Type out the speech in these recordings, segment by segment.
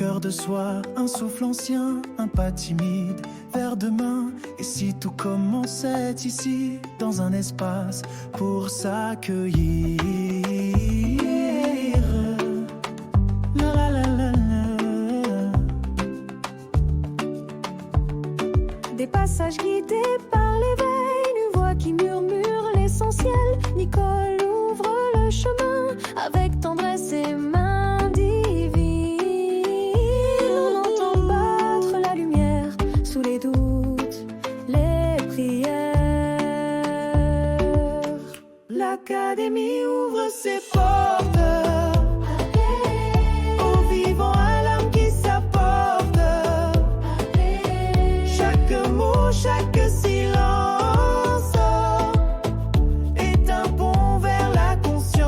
cœur de soi, un souffle ancien, un pas timide vers demain. Et si tout commençait ici, dans un espace pour s'accueillir. La la la la la. Des passages guidés par l'éveil, une voix qui murmure l'essentiel. Nicole ouvre le chemin avec tendresse et main divine. On entend battre la lumière sous les doutes, les prières. L'Académie ouvre ses portes aux vivants, à l'âme qui s'apporte. Chaque mot, chaque silence est un pont vers la conscience.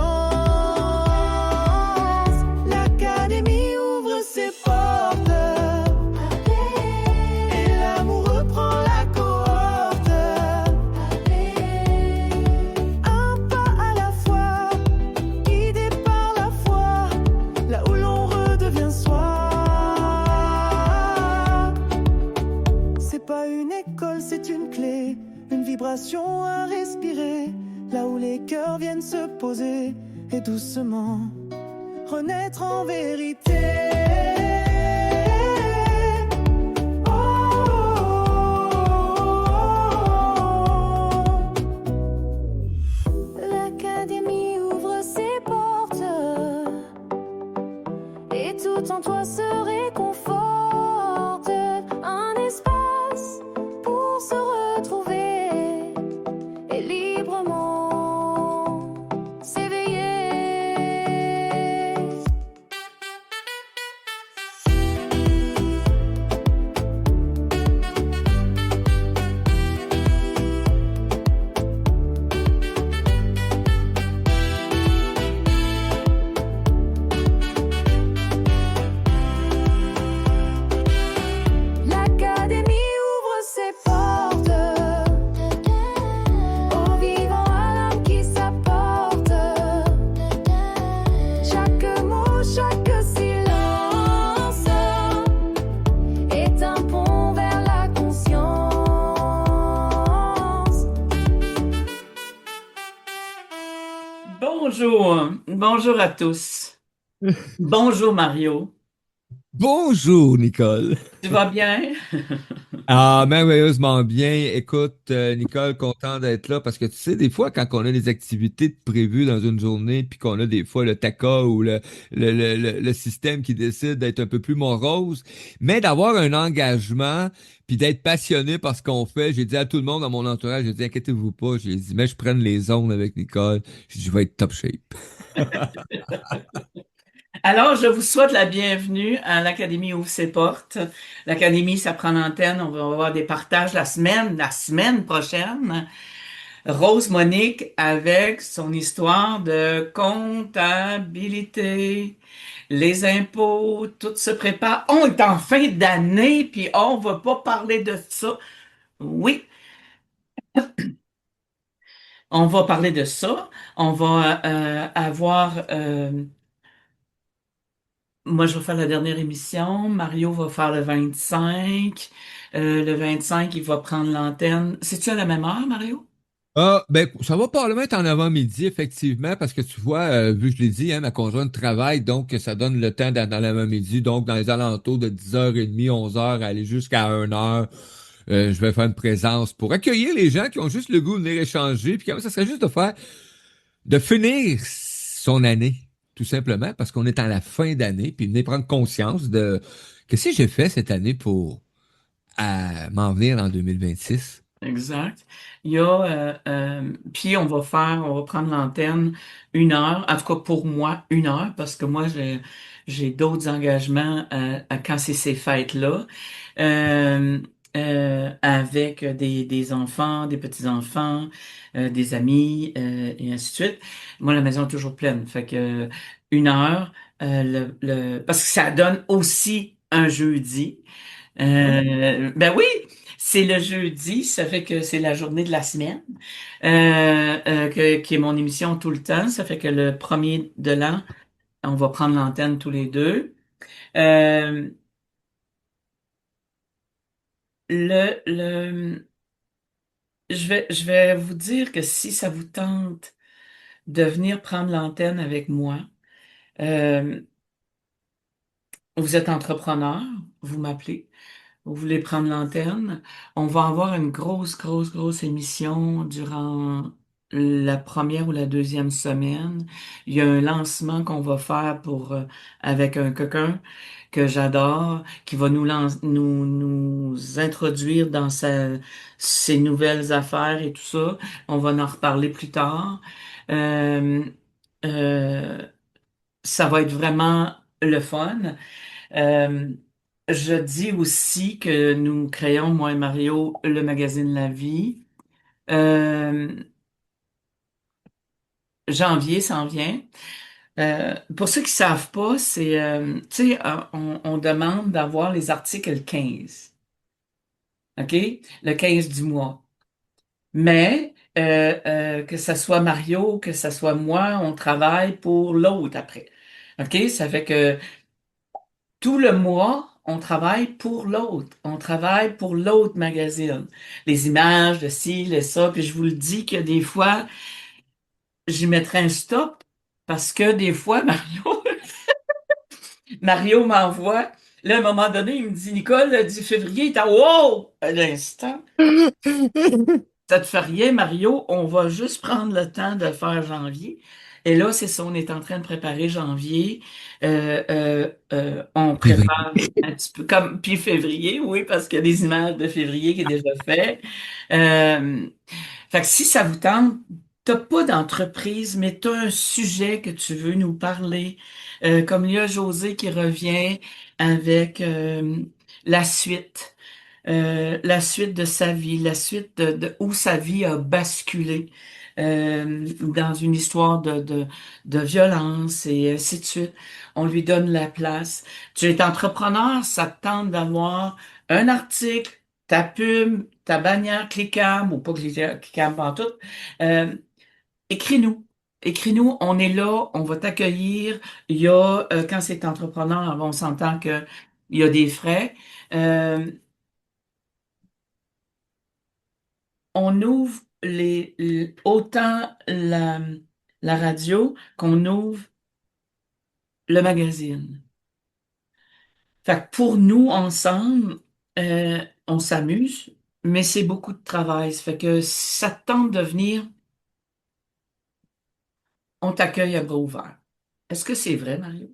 L'Académie ouvre ses portes et l'amour reprend la cohorte. Un pas à la fois, guidé par la foi, là où l'on redevient soi. C'est pas une école, c'est une clé, une vibration à respirer, là où les cœurs viennent se poser et doucement renaître en vérité. Oh, oh, oh, oh. L'Académie ouvre ses portes et tout en toi se réconforte. Un espace pour se retrouver et librement s'éveiller. L'Académie ouvre ses portes aux vivants, à l'âme qui s'apporte. Chaque mot, chaque silence est un pont vers la conscience. Bonjour, bonjour à tous. Bonjour Mario, Bonjour, Nicole. tu vas bien? Ah, merveilleusement bien. Écoute, Nicole, content d'être là parce que tu sais, des fois, quand on a des activités prévues dans une journée, puis qu'on a des fois le TACA ou le système qui décide d'être un peu plus morose, mais d'avoir un engagement, puis d'être passionné par ce qu'on fait, j'ai dit à tout le monde dans mon entourage, j'ai dit, inquiétez-vous pas, j'ai dit, mais je prenne les ondes avec Nicole, j'ai dit, je vais être top shape. Alors, je vous souhaite la bienvenue à l'Académie ouvre ses portes. L'Académie, ça prend l'antenne. On va avoir des partages la semaine prochaine. Rose Monique avec son histoire de comptabilité. Les impôts, tout se prépare. On est en fin d'année, puis on va pas parler de ça. Oui, on va parler de ça. On va avoir... moi, je vais faire la dernière émission. Mario va faire le 25. Le 25, il va prendre l'antenne. C'est-tu à la même heure, Mario? Ah, ben, ça va probablement être en avant-midi, effectivement, parce que tu vois, vu que je l'ai dit, hein, ma conjointe travaille, donc ça donne le temps dans l'avant-midi, donc dans les alentours de 10h30, 11h, aller jusqu'à 1h. Je vais faire une présence pour accueillir les gens qui ont juste le goût de venir échanger, puis quand même, ça serait juste de finir son année, tout simplement, parce qu'on est à la fin d'année, puis venir prendre conscience de qu'est-ce que j'ai fait cette année pour m'en venir en 2026. Exact. Il y a, puis on va prendre l'antenne 1 heure, en tout cas pour moi, 1 heure, parce que moi, j'ai d'autres engagements quand c'est ces fêtes-là, euh, avec des enfants, des petits-enfants, des amis, et ainsi de suite. Moi, la maison est toujours pleine, fait que 1 heure, parce que ça donne aussi un jeudi. Ben oui, c'est le jeudi, ça fait que c'est la journée de la semaine, qui est mon émission tout le temps. Ça fait que le premier de l'an, on va prendre l'antenne tous les deux. Euh, le, je vais vous dire que si ça vous tente de venir prendre l'antenne avec moi, euh, vous êtes entrepreneur, vous m'appelez. Vous voulez prendre l'antenne? On va avoir une grosse émission durant la première ou la deuxième semaine. Il y a un lancement qu'on va faire avec un quelqu'un que j'adore, qui va nous introduire dans ses nouvelles affaires et tout ça. On va en reparler plus tard. Euh, euh, Ça va être vraiment le fun. Euh, je dis aussi que nous créons, moi et Mario, le magazine La Vie. Euh, Janvier s'en vient. Pour ceux qui savent pas, tu sais, on demande d'avoir les articles le 15, OK? Le 15 du mois. Mais que ça soit Mario, que ça soit moi, on travaille pour l'autre après. OK? Ça fait que tout le mois, on travaille pour l'autre. On travaille pour l'autre magazine. Les images, le ci, le ça. Puis je vous le dis que des fois, j'y mettrai un stop parce que des fois, Mario m'envoie. Là, à un moment donné, il me dit, Nicole, le 10 février, il est à wow! À l'instant. Ça te fait rien, Mario. On va juste prendre le temps de faire janvier. Et là, c'est ça, on est en train de préparer janvier. On Février. prépare un petit peu comme, puis février, oui, parce qu'il y a des images de février qui est déjà fait. Euh, Fait que si ça vous tente, t'as pas d'entreprise, mais t'as un sujet que tu veux nous parler. Comme il y a José qui revient avec la suite la suite de sa vie, la suite de où sa vie a basculé dans une histoire de violence et ainsi de suite. On lui donne la place. Tu es entrepreneur, ça te tente d'avoir un article, ta pub, ta bannière Clickam, ou pas Clickam en tout. Euh, écris-nous. Écris-nous, on est là, on va t'accueillir. Il y a, quand c'est entrepreneur, on s'entend que il y a des frais. Euh, on ouvre autant la radio qu'on ouvre le magazine. Fait que pour nous, ensemble, on s'amuse, mais c'est beaucoup de travail. Ça fait que si ça te tente de venir, on t'accueille à bras ouverts. Est-ce que c'est vrai, Mario?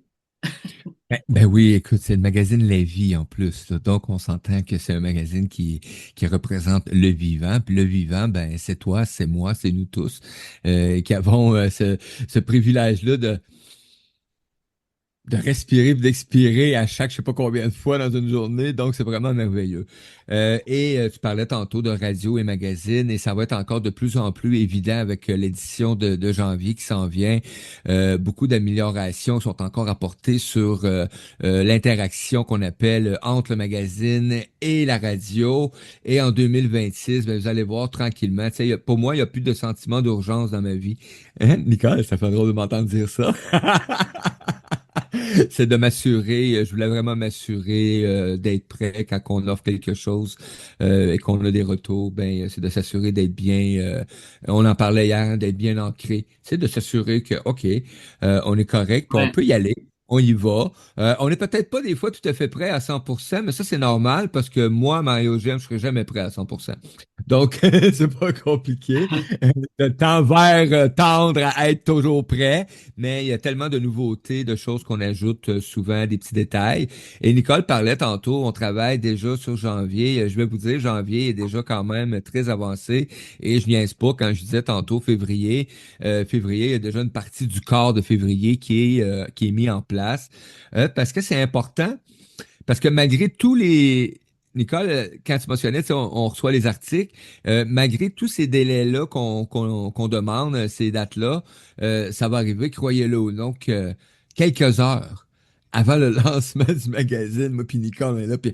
Ben oui, écoute, c'est le magazine La Vie en plus, là. Donc, on s'entend que c'est un magazine qui représente le vivant. Puis le vivant, ben, c'est toi, c'est moi, c'est nous tous qui avons ce privilège-là de respirer et d'expirer à chaque je sais pas combien de fois dans une journée, donc c'est vraiment merveilleux. Tu parlais tantôt de radio et magazine, et ça va être encore de plus en plus évident avec l'édition de janvier qui s'en vient. Beaucoup d'améliorations sont encore apportées sur l'interaction qu'on appelle entre le magazine et la radio. Et en 2026, ben, vous allez voir tranquillement. Tu sais, pour moi, il n'y a plus de sentiment d'urgence dans ma vie. Hein, Nicole, ça fait drôle de m'entendre dire ça. C'est de m'assurer, je voulais vraiment m'assurer d'être prêt quand on offre quelque chose et qu'on a des retours, ben c'est de s'assurer d'être bien, on en parlait hier, hein, d'être bien ancré. C'est de s'assurer que, OK, on est correct, puis on Ouais. peut y aller. On y va. On n'est peut-être pas des fois tout à fait prêt à 100%, mais ça c'est normal parce que moi, Mario Gem, je serai jamais prêt à 100%. Donc, c'est pas compliqué. De tend vers tendre à être toujours prêt, mais il y a tellement de nouveautés, de choses qu'on ajoute souvent, des petits détails. Et Nicole parlait tantôt, on travaille déjà sur janvier. Je vais vous dire, janvier est déjà quand même très avancé et je niaise pas quand je disais tantôt février. Février, il y a déjà une partie du corps de février qui est mis en place parce que c'est important. Parce que malgré tous les... Nicole, quand tu mentionnais, tu sais, on reçoit les articles, malgré tous ces délais-là qu'on demande, ces dates-là, ça va arriver, croyez-le. Donc, quelques heures avant le lancement du magazine, moi puis Nicole, on est là, puis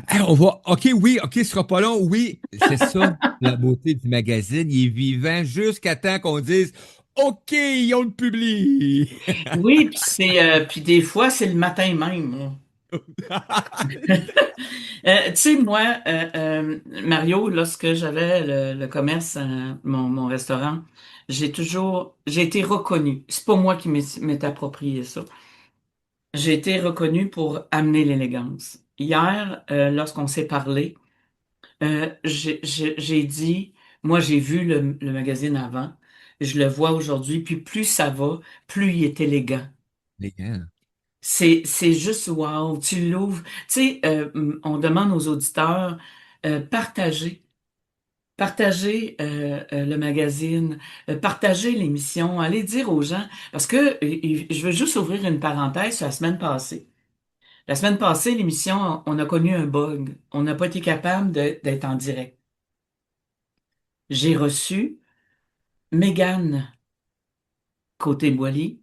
hey, on va, OK, oui, OK, ce sera pas long, oui. C'est ça, la beauté du magazine. Il est vivant jusqu'à temps qu'on dise OK, on le publie. Oui, puis puis des fois, c'est le matin même, là. Tu sais, moi, Mario, lorsque j'avais le commerce, mon restaurant, j'ai été reconnu. C'est pas moi qui m'est approprié ça. J'ai été reconnu pour amener l'élégance. Hier, lorsqu'on s'est parlé, j'ai dit, moi, j'ai vu le magazine avant, je le vois aujourd'hui, puis plus ça va, plus il est élégant. Les gars. C'est juste wow, tu l'ouvres. Tu sais, on demande aux auditeurs, partagez. Partagez le magazine, partagez l'émission, allez dire aux gens, parce que je veux juste ouvrir une parenthèse sur la semaine passée. La semaine passée, l'émission, on a connu un bug. On n'a pas été capable d'être en direct. J'ai reçu Mégane Côté-Boily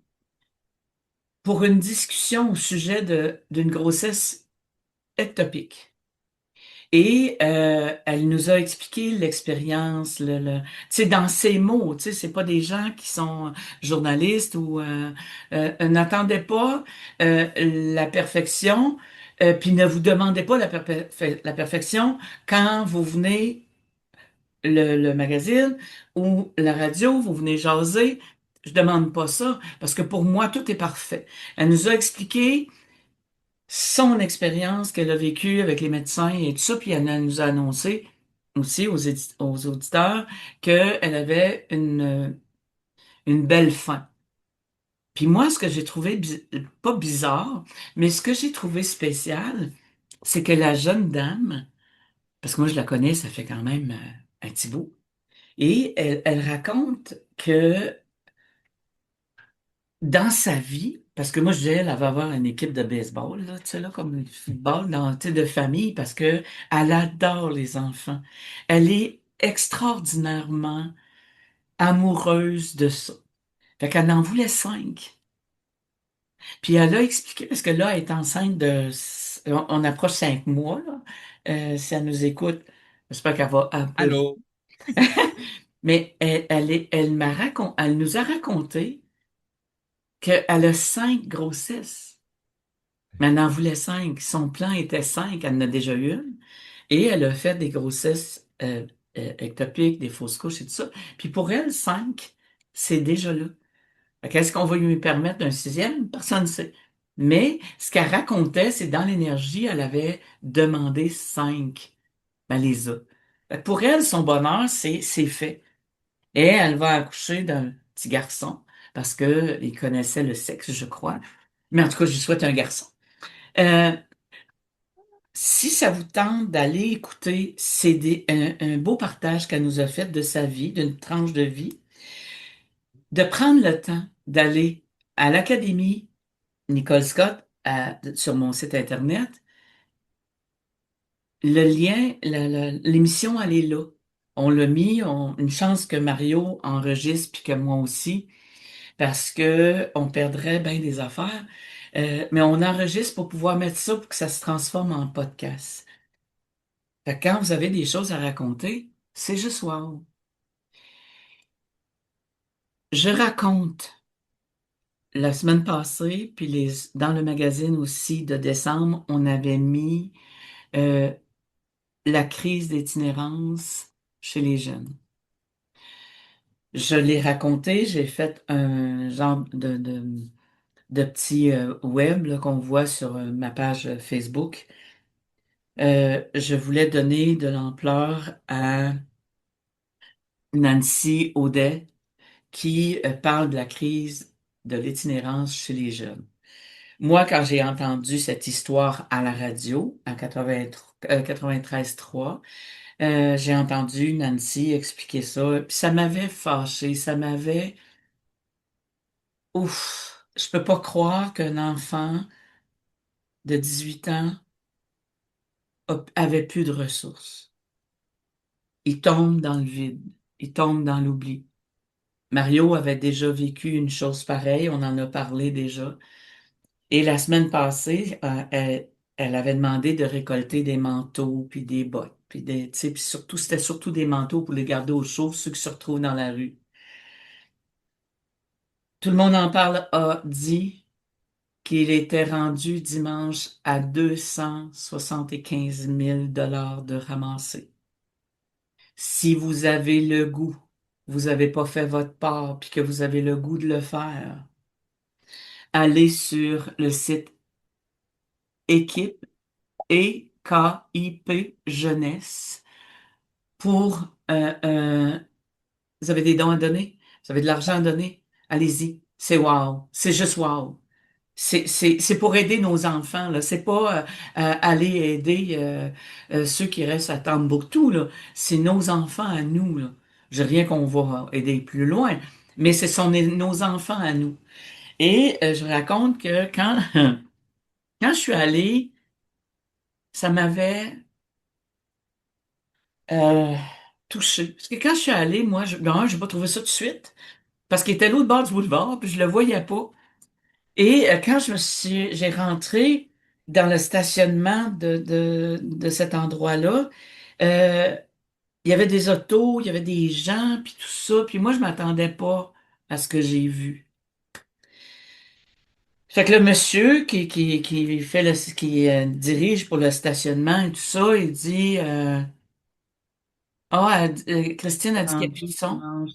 pour une discussion au sujet d'une grossesse ectopique. Et elle nous a expliqué l'expérience, tu sais, dans ses mots, tu sais, c'est pas des gens qui sont journalistes ou n'attendez pas la perfection, puis ne vous demandez pas la perfection quand vous venez le magazine ou la radio, vous venez jaser. Je demande pas ça parce que pour moi tout est parfait. Elle nous a expliqué son expérience qu'elle a vécue avec les médecins et tout ça, puis elle nous a annoncé aussi aux auditeurs qu'elle avait une belle fin. Puis moi, ce que j'ai trouvé, pas bizarre, mais ce que j'ai trouvé spécial, c'est que la jeune dame, parce que moi je la connais, ça fait quand même un petit bout, et elle raconte que dans sa vie, parce que moi, je disais, elle va avoir une équipe de baseball, là, tu sais, là, comme le football, tu sais, de famille, parce que elle adore les enfants. Elle est extraordinairement amoureuse de ça. Fait qu'elle en voulait 5. Puis elle a expliqué, parce que là, elle est enceinte on approche 5 mois, là. Si elle nous écoute, j'espère qu'elle va, elle peut. Allô? Mais elle nous a raconté qu'elle a 5 grossesses. Mais elle en voulait 5. Son plan était 5. Elle en a déjà eu une. Et elle a fait des grossesses ectopiques, des fausses couches et tout ça. Puis pour elle, 5, c'est déjà là. Qu'est-ce qu'on va lui permettre d'un sixième? Personne ne sait. Mais ce qu'elle racontait, c'est dans l'énergie, elle avait demandé 5. Elle les a. Fait que pour elle, son bonheur, c'est fait. Et elle va accoucher d'un petit garçon parce que il connaissait le sexe, je crois. Mais en tout cas, je lui souhaite un garçon. Euh, Si ça vous tente d'aller écouter, c'est un beau partage qu'elle nous a fait de sa vie, d'une tranche de vie, de prendre le temps d'aller à l'Académie Nicole Scott sur mon site Internet. Le lien, l'émission, elle est là. On l'a mis, une chance que Mario enregistre puis que moi aussi, parce que on perdrait bien des affaires. Mais on enregistre pour pouvoir mettre ça pour que ça se transforme en podcast. Fait que quand vous avez des choses à raconter, c'est juste wow. Je raconte la semaine passée, puis dans le magazine aussi de décembre, on avait mis euh, la crise d'itinérance chez les jeunes. Je l'ai raconté, j'ai fait un genre de petit web là, qu'on voit sur ma page Facebook. Je voulais donner de l'ampleur à Nancy Audet qui parle de la crise de l'itinérance chez les jeunes. Moi, quand j'ai entendu cette histoire à la radio, en 93.3, j'ai entendu Nancy expliquer ça, puis ça m'avait fâché, ça m'avait... Ouf, je peux pas croire qu'un enfant de 18 ans avait plus de ressources. Il tombe dans le vide, il tombe dans l'oubli. Mario avait déjà vécu une chose pareille, on en a parlé déjà. Et la semaine passée, elle avait demandé de récolter des manteaux, puis des bottes, puis tu sais, puis surtout, c'était surtout des manteaux pour les garder au chaud, ceux qui se retrouvent dans la rue. Tout le monde en parle a dit qu'il était rendu dimanche à 275 000 $ de ramassé. Si vous avez le goût, vous n'avez pas fait votre part, puis que vous avez le goût de le faire, allez sur le site Équipe, EKIP Jeunesse pour vous avez des dons à donner, vous avez de l'argent à donner, allez-y. C'est wow, c'est juste wow. C'est pour aider nos enfants, là. C'est pas aller aider ceux qui restent à Tombouctou, là. C'est nos enfants à nous, là. Je dis rien qu'on va aider plus loin, mais ce sont nos enfants à nous. Et je raconte que quand je suis allée, ça m'avait euh, touchée. Parce que quand je suis allée, moi, j'ai pas trouvé ça tout de suite, parce qu'il était à l'autre bord du boulevard, puis je le voyais pas. Et quand j'ai rentré dans le stationnement de cet endroit-là, euh, il y avait des autos, il y avait des gens, puis tout ça, puis moi, je m'attendais pas à ce que j'ai vu. Fait que le monsieur qui dirige pour le stationnement et tout ça, il dit, Christine a dit qu'il y a plus de son.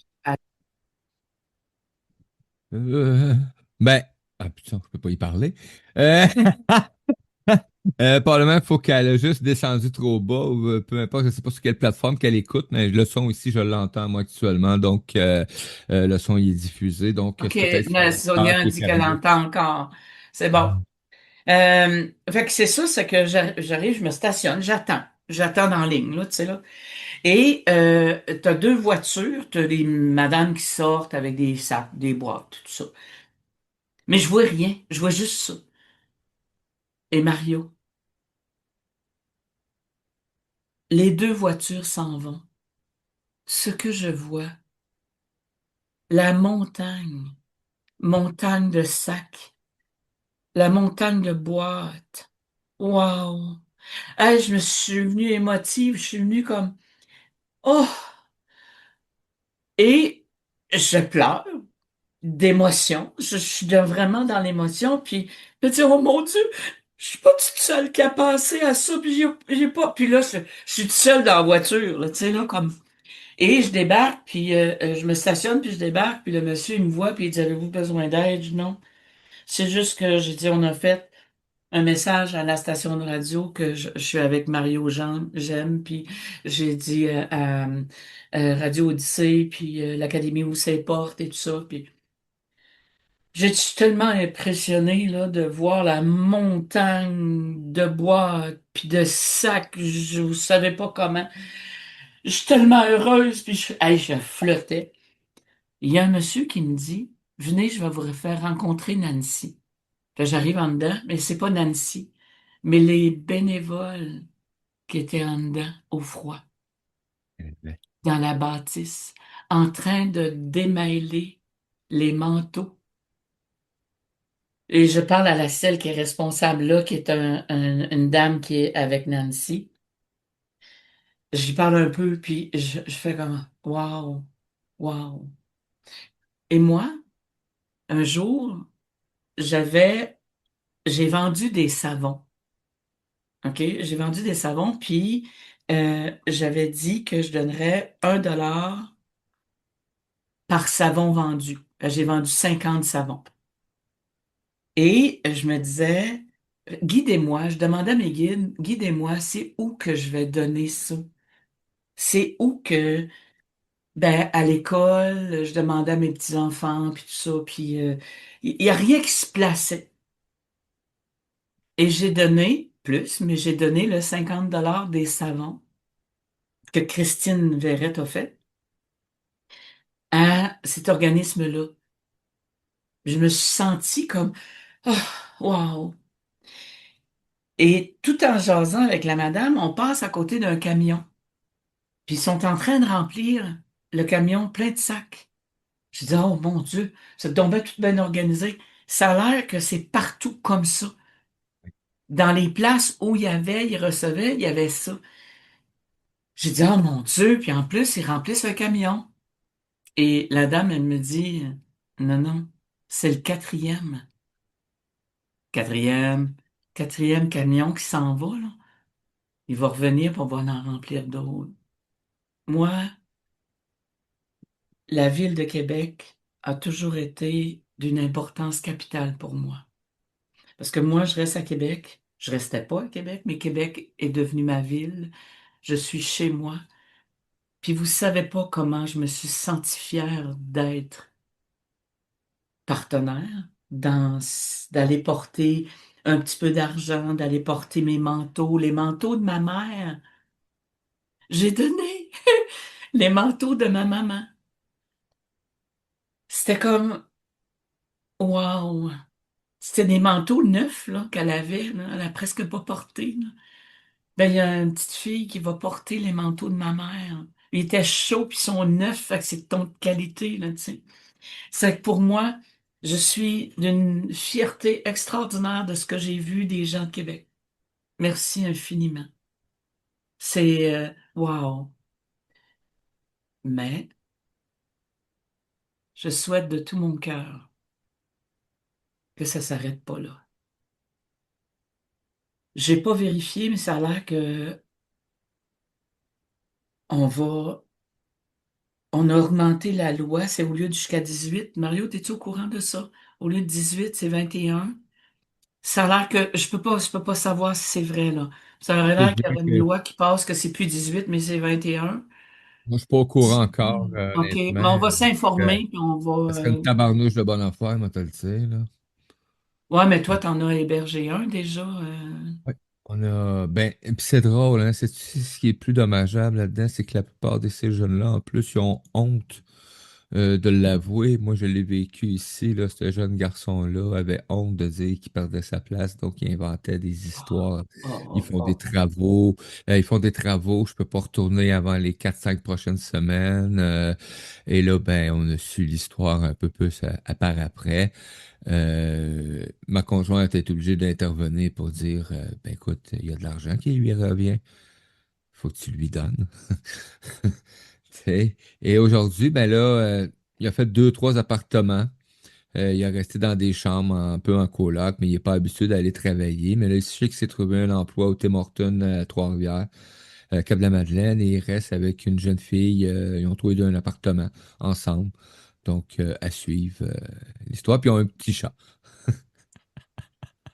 Euh, ben, ah putain, je peux pas y parler. Euh, Probablement, il faut qu'elle a juste descendu trop bas ou peu importe, je sais pas sur quelle plateforme qu'elle écoute, mais le son ici, je l'entends moi actuellement, donc le son il est diffusé, donc OK, c'est peut-être là, ça Sonia qui est dit qu'elle arrivé. entend encore. C'est bon. Fait que c'est ça, c'est que j'arrive, je me stationne, j'attends. J'attends dans la ligne, là, tu sais, là. Et t'as deux voitures, t'as des madames qui sortent avec des sacs, des boîtes, tout ça. Mais je vois rien, je vois juste ça. Et Mario, les deux voitures s'en vont. Ce que je vois, la montagne, montagne de sacs, la montagne de boîtes. Wow! Hey, je me suis venue émotive, je suis venue comme, oh! Et je pleure d'émotion. Je suis vraiment dans l'émotion. Puis je me dis, oh mon Dieu, je suis pas toute seule qui a pensé à ça. Puis j'ai pas. Puis là, je suis toute seule dans la voiture, là, tu sais, là, comme. Et je débarque, puis je me stationne, puis je débarque, puis le monsieur, il me voit, puis il dit, avez-vous besoin d'aide? Je dis, non. C'est juste que j'ai dit, on a fait un message à la station de radio que je suis avec Mario Jean, j'aime, puis j'ai dit à Radio Odyssée, puis l'Académie où c'est porte et tout ça, puis j'étais tellement impressionnée là, de voir la montagne de bois puis de sacs, je ne savais pas comment. Je suis tellement heureuse, puis hey, je flottais. Il y a un monsieur qui me dit, venez, je vais vous faire rencontrer Nancy. Puis j'arrive en dedans, mais c'est pas Nancy, mais les bénévoles qui étaient en dedans, au froid, dans la bâtisse, en train de démêler les manteaux. Et je parle à la celle qui est responsable là, qui est une dame qui est avec Nancy. J'y parle un peu, puis je fais comme, wow, wow. Et moi, un jour, j'avais, j'ai vendu des savons. OK? J'ai vendu des savons, puis j'avais dit que je donnerais 1 $ par savon vendu. J'ai vendu 50 savons. Et je me disais, guidez-moi, je demandais à mes guides, guidez-moi, c'est où que je vais donner ça? C'est où que, ben, à l'école, je demandais à mes petits-enfants, puis tout ça, puis il y a rien qui se plaçait. Et j'ai donné plus, mais j'ai donné le 50 $ des savons que Christine Verrette a fait à cet organisme-là. Je me suis sentie comme, oh, wow. Et tout en jasant avec la madame, on passe à côté d'un camion. Puis ils sont en train de remplir le camion plein de sacs. Je dis, oh mon Dieu, c'est donc bien tout bien organisé. Ça a l'air que c'est partout comme ça. Dans les places où ils recevaient, il y avait ça. J'ai dit, oh mon Dieu, puis en plus, ils remplissent le camion. Et la dame, elle me dit, non, non. C'est le quatrième. Quatrième, quatrième camion qui s'en va, là. Il va revenir pour on va en remplir d'autres. Moi, la ville de Québec a toujours été d'une importance capitale pour moi. Parce que moi, je reste à Québec. Je restais pas à Québec, mais Québec est devenu ma ville. Je suis chez moi. Puis vous savez pas comment je me suis senti fière d'être partenaire, d'aller porter un petit peu d'argent, d'aller porter mes manteaux, les manteaux de ma mère. J'ai donné les manteaux de ma maman. C'était comme, wow! C'était des manteaux neufs là, qu'elle avait, là. Elle a presque pas porté, là. Ben, il y a une petite fille qui va porter les manteaux de ma mère. Ils étaient chauds puis ils sont neufs, fait que c'est de ton de qualité, là, tu sais. C'est que pour moi, je suis d'une fierté extraordinaire de ce que j'ai vu des gens de Québec. Merci infiniment. C'est wow. Mais je souhaite de tout mon cœur que ça s'arrête pas là. J'ai pas vérifié, mais ça a l'air que on va, on a augmenté la loi, c'est au lieu de jusqu'à 18. Mario, es-tu au courant de ça? Au lieu de 18, c'est 21. Ça a l'air que, je peux pas savoir si c'est vrai, là. Ça aurait Je te l'air qu'il y dirais aurait une que loi qui passe que c'est plus 18, mais c'est 21. moi, je suis pas au courant encore, OK, mais on honnêtement. va Euh, s'informer, puis on Ça va... serait une tabarnouche de bonne affaire, moi, te le dire, là. Ouais, mais toi, t'en as hébergé un déjà. Ouais. On a, ben, puis c'est drôle, hein, c'est ce qui est plus dommageable là-dedans, c'est que la plupart de ces jeunes-là, en plus, ils ont honte de l'avouer. Moi, je l'ai vécu ici, là, ce jeune garçon-là avait honte de dire qu'il perdait sa place, donc il inventait des histoires. Ils Oh, font des travaux, ils font des travaux, je peux pas retourner avant les 4 5 prochaines semaines. Et là, ben, on a su l'histoire un peu plus à part après. Ma conjointe est obligée d'intervenir pour dire, ben écoute, il y a de l'argent qui lui revient, faut que tu lui donnes. Tu sais. Et aujourd'hui, ben là, il a fait 2 3 appartements. Il a resté dans des chambres un peu en coloc, mais il n'est pas habitué d'aller travailler. Mais là, il sait qu'il s'est trouvé un emploi au Tim Hortons à Trois-Rivières, Cap-de-la-Madeleine, et il reste avec une jeune fille. Ils ont trouvé un appartement ensemble. Donc, à suivre l'histoire. Puis, ils ont un petit chat.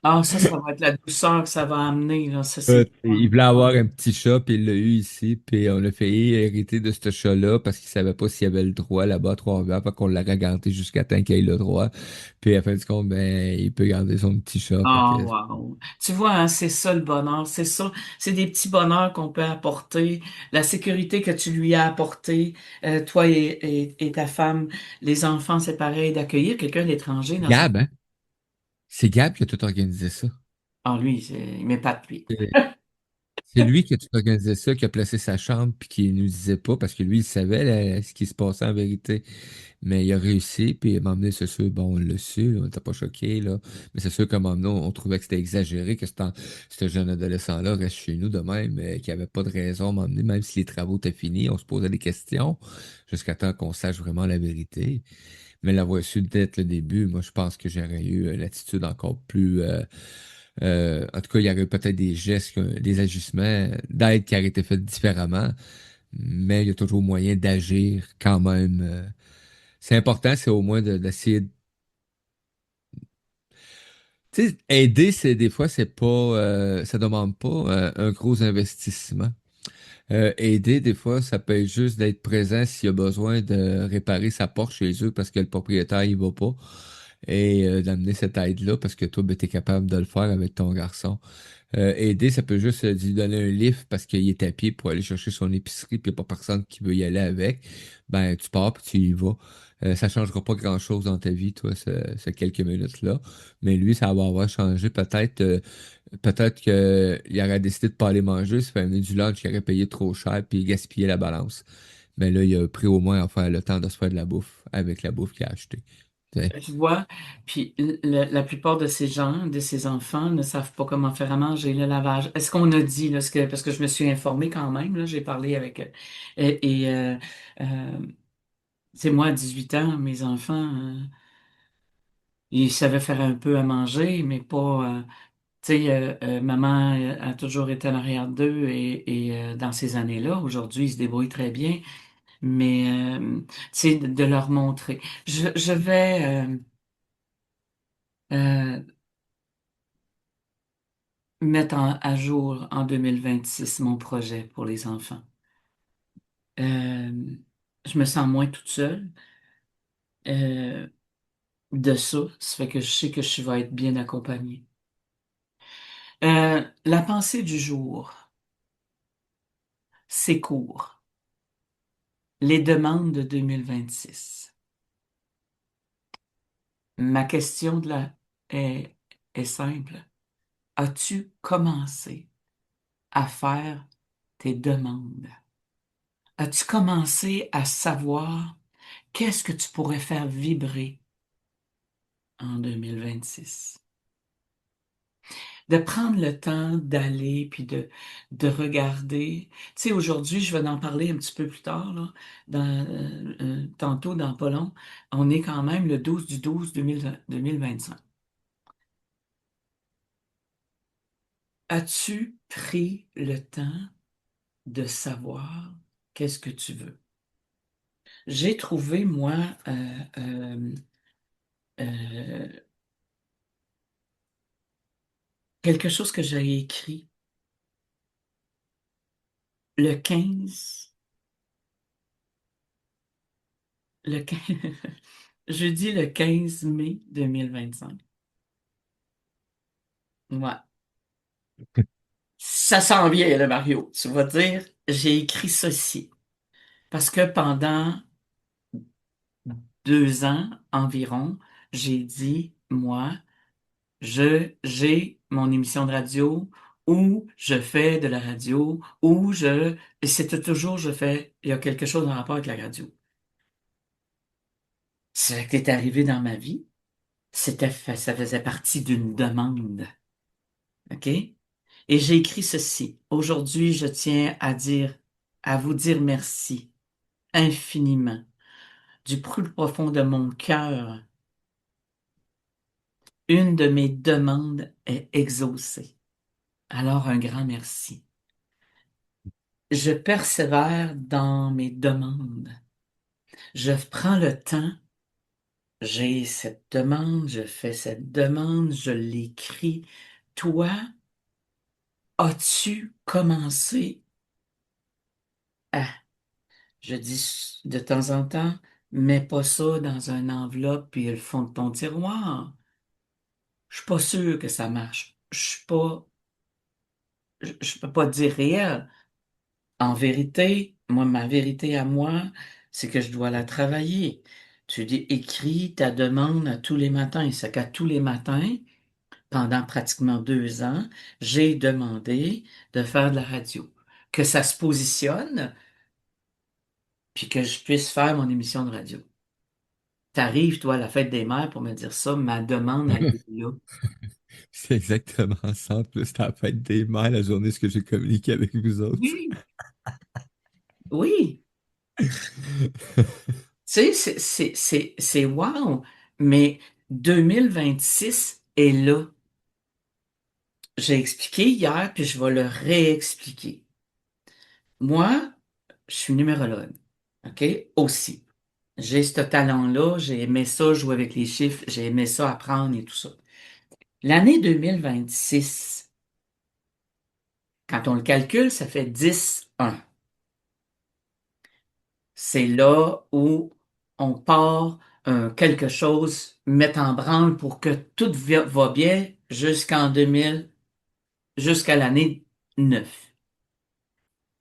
ah, ça va être la douceur que ça va amener, là. Ça, c'est Il voulait avoir un petit chat, puis il l'a eu ici, puis on l'a fait hériter de ce chat-là parce qu'il savait pas s'il y avait le droit là-bas à Trois-Rivières, fait qu'on l'a regardé jusqu'à temps qu'il ait le droit. Puis à la fin du compte, ben, il peut garder son petit chat. Fait Ah, que, wow. Tu vois, hein, c'est ça le bonheur, c'est ça. C'est des petits bonheurs qu'on peut apporter, la sécurité que tu lui as apportée, toi et ta femme, les enfants, c'est pareil, d'accueillir quelqu'un d'étranger dans une... Gab, hein? C'est Gab qui a tout organisé ça. Ah, lui, il m'épate, lui. C'est lui qui a tout organisé ça, qui a placé sa chambre, puis qui nous disait pas, parce que lui, il savait là, ce qui se passait en vérité. Mais il a réussi, puis il m'a emmené, c'est sûr, bon, on l'a su, là, on n'était pas choqués, là. Mais c'est sûr qu'à un moment donné, on trouvait que c'était exagéré, que ce jeune adolescent-là reste chez nous de même, qu'il n'y avait pas de raison à m'emmener, même si les travaux étaient finis, on se posait des questions, jusqu'à temps qu'on sache vraiment la vérité. Mais l'avoir su dès le début, moi, je pense que j'aurais eu une attitude encore plus... en tout cas, il y aurait eu peut-être des gestes, des agissements d'aide qui auraient été faits différemment, mais il y a toujours moyen d'agir quand même. C'est important, c'est au moins d'essayer de... Tu sais, aider, c'est des fois, c'est pas, ça demande pas un gros investissement. Aider, des fois, ça peut être juste d'être présent s'il y a besoin de réparer sa porte chez eux parce que le propriétaire, il va pas. Et d'amener cette aide-là parce que toi, ben, tu es capable de le faire avec ton garçon. Aider, ça peut juste lui donner un lift parce qu'il est à pied pour aller chercher son épicerie puis il n'y a pas personne qui veut y aller avec. Ben, tu pars puis tu y vas. Ça changera pas grand-chose dans ta vie, toi, ces quelques minutes-là. Mais lui, ça va avoir changé. Peut-être qu'il aurait décidé de pas aller manger, ça fait amener du lunch qu'il aurait payé trop cher puis gaspiller la balance. Mais là, il a pris au moins à faire le temps de se faire de la bouffe avec la bouffe qu'il a achetée. Tu vois, puis la plupart de ces gens, de ces enfants, ne savent pas comment faire à manger, le lavage. Est-ce qu'on a dit, là, parce que je me suis informée quand même, là, j'ai parlé avec... euh, c'est moi, à 18 ans, mes enfants, Il savait faire un peu à manger, mais pas. Tu sais, maman a toujours été en arrière d'eux et dans ces années-là, aujourd'hui, ils se débrouillent très bien, mais tu sais, de leur montrer. Je vais euh, mettre à jour en 2026 mon projet pour les enfants. Euh, je me sens moins toute seule euh, de ça. Ça fait que je sais que je vais être bien accompagnée. La pensée du jour, c'est court. Les demandes de 2026. Ma question est, est simple. As-tu commencé à faire tes demandes? As-tu commencé à savoir qu'est-ce que tu pourrais faire vibrer en 2026? De prendre le temps d'aller puis de regarder. Tu sais, aujourd'hui, je vais en parler un petit peu plus tard, là, tantôt dans pas long. On est quand même le 12/12/2025. As-tu pris le temps de savoir qu'est-ce que tu veux? J'ai trouvé, moi, euh, euh, quelque chose que j'ai écrit le 15, le 15, jeudi le 15 mai 2025. Ouais. Ça s'en vient, le Mario. Tu vas dire, j'ai écrit ceci. Parce que pendant 2 ans environ, j'ai dit, moi, j'ai mon émission de radio, ou je fais de la radio, et c'était toujours, il y a quelque chose en rapport avec la radio. C'est que t'es arrivé dans ma vie, ça faisait partie d'une demande. OK? Et j'ai écrit ceci. Aujourd'hui, je tiens à vous dire merci infiniment. Du plus profond de mon cœur, une de mes demandes est exaucée. Alors un grand merci. Je persévère dans mes demandes. Je prends le temps, j'ai cette demande, je fais cette demande, je l'écris. Toi, as-tu commencé à, je dis de temps en temps, mets pas ça dans une enveloppe puis le fond de ton tiroir. Je suis pas sûr que ça marche. Je peux pas dire réel. En vérité, moi, ma vérité à moi, c'est que je dois la travailler. Tu dis, écris ta demande à tous les matins. C'est qu'à tous les matins, pendant pratiquement 2 ans, j'ai demandé de faire de la radio. Que ça se positionne, puis que je puisse faire mon émission de radio. T'arrives, toi, à la fête des mères pour me dire ça, ma demande, elle est là. C'est exactement ça. En plus, c'était la fête des mères, la journée où j'ai communiqué avec vous autres. Oui, oui. Tu sais, c'est wow. Mais 2026 est là. J'ai expliqué hier, puis je vais le réexpliquer. Moi, je suis numérologue, OK? Aussi. J'ai ce talent-là, j'ai aimé ça, jouer avec les chiffres, j'ai aimé ça apprendre et tout ça. L'année 2026, quand on le calcule, ça fait 10-1. C'est là où on part quelque chose, mettre en branle pour que tout va bien jusqu'en 2000, jusqu'à l'année 9.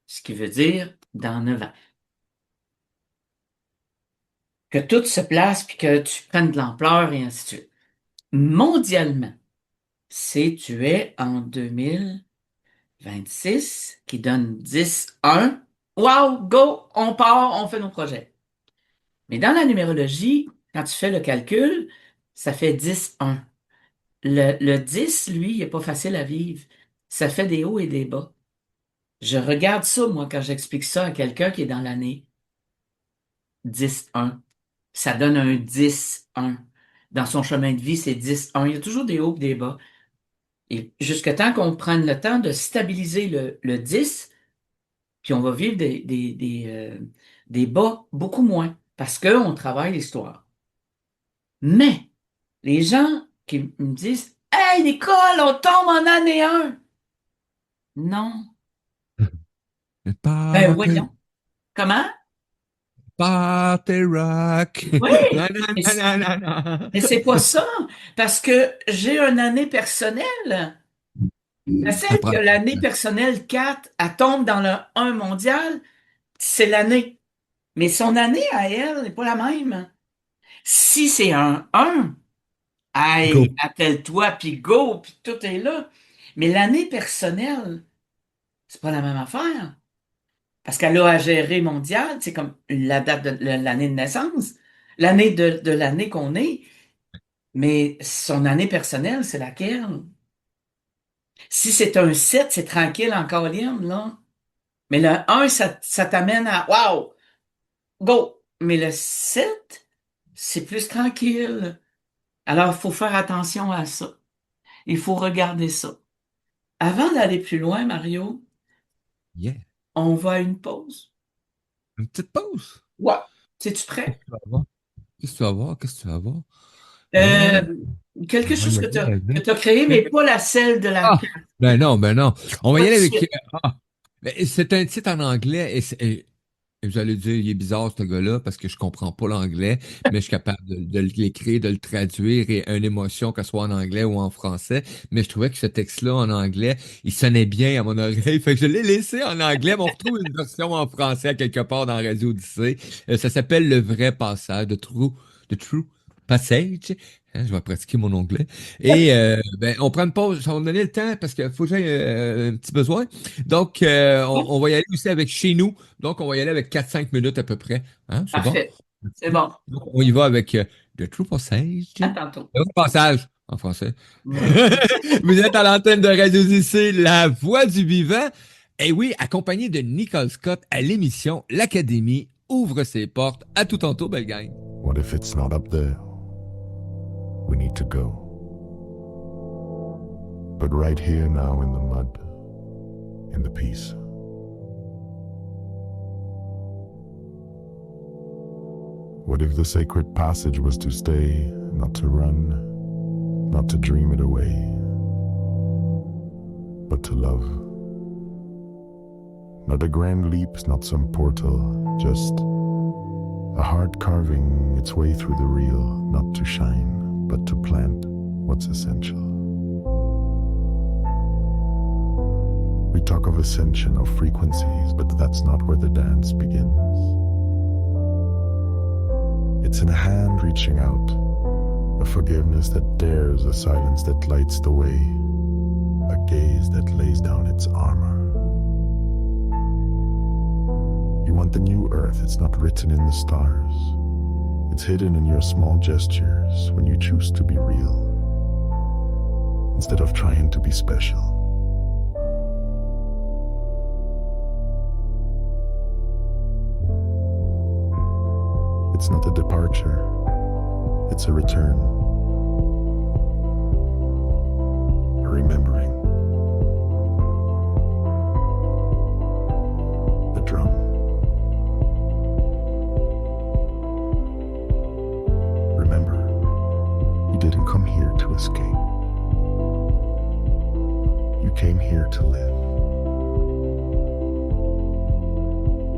Ce qui veut dire dans 9 ans. Que tout se place puis que tu prennes de l'ampleur et ainsi de suite. Mondialement, si tu es en 2026 qui donne 10-1, wow, go, on part, on fait nos projets. Mais dans la numérologie, quand tu fais le calcul, ça fait 10-1. Le 10, lui, il n'est pas facile à vivre. Ça fait des hauts et des bas. Je regarde ça, moi, quand j'explique ça à quelqu'un qui est dans l'année 10-1. Ça donne un 10-1. dans son chemin de vie, c'est 10-1. Il y a toujours des hauts et des bas. Et jusqu'à temps qu'on prenne le temps de stabiliser le 10, puis on va vivre des bas beaucoup moins, parce qu'on travaille l'histoire. Mais les gens qui me disent Hey, Nicole, on tombe en année 1. Non. Ben Party, voyons. Comment? party rock. Oui, Na, na, mais na, na, na, na. c'est pas ça, parce que j'ai une année personnelle. Ça Celle prend qui a du l'année temps. personnelle 4, elle tombe dans le 1 mondial, c'est l'année. Mais son année à elle n'est pas la même. Si c'est un 1, Go. hey, appelle-toi, puis go, puis tout est là. Mais l'année personnelle, c'est pas la même affaire. Parce qu'elle a à gérer mondial, c'est comme la date de l'année de naissance, l'année de l'année qu'on est. Mais son année personnelle, c'est laquelle? Si c'est un 7, c'est tranquille en Caroline, là. Mais le 1, ça t'amène à wow, go. Mais le 7, c'est plus tranquille. Alors, il faut faire attention à ça. Il faut regarder ça. Avant d'aller plus loin, Mario, Yeah. on va à une pause. Une petite pause. Ouais. Es-tu Qu'est-ce prêt? que tu vas voir? Qu'est-ce que tu vas voir? Qu'est-ce que tu vas voir? Euh, On quelque va chose y que aller que avec. tu créé, mais pas la celle de la Ah! carte. Ben non, ben non. On va Pas y de aller avec. suite. Ah! Ben, c'est un titre en anglais et vous allez dire, il est bizarre ce gars-là parce que je comprends pas l'anglais, mais je suis capable de l'écrire, de le traduire et une émotion, que ce soit en anglais ou en français. Mais je trouvais que ce texte-là en anglais, il sonnait bien à mon oreille. Fait que je l'ai laissé en anglais, mais on retrouve une version en français à quelque part dans Radio Odyssée. Ça s'appelle Le vrai passage, The True Passage. Hein, je vais pratiquer mon anglais. Et ben, on prend une pause, ça va me donner le temps parce qu'il faut que j'aie un petit besoin. Donc, on va y aller aussi avec Chez nous. Donc, on va y aller avec 4-5 minutes à peu près. Hein, c'est bon? Parfait. C'est bon. Donc, on y va avec The True Passage. À tantôt. Le vrai passage en français. Ouais. Vous êtes à l'antenne de Radio Odyssée, la voix du vivant. Et oui, accompagné de Nicole Scott à l'émission L'Académie ouvre ses portes. À tout tantôt, belle gang. What if it's not up there? We need to go. But right here now in the mud, in the peace. What if the sacred passage was to stay, not to run, not to dream it away, but to love? Not a grand leap, not some portal, just a heart carving its way through the real, not to shine, but to plant what's essential. We talk of ascension, of frequencies, but that's not where the dance begins. It's in a hand reaching out, a forgiveness that dares, a silence that lights the way, a gaze that lays down its armor. You want the new earth, it's not written in the stars. It's hidden in your small gestures when you choose to be real, instead of trying to be special. It's not a departure, it's a return. A remembering. The drum. Remember, you didn't come here to escape. You came here to live.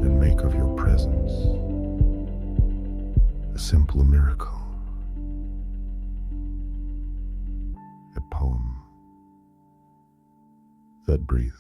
And make of your presence a simple miracle. A poem that breathes.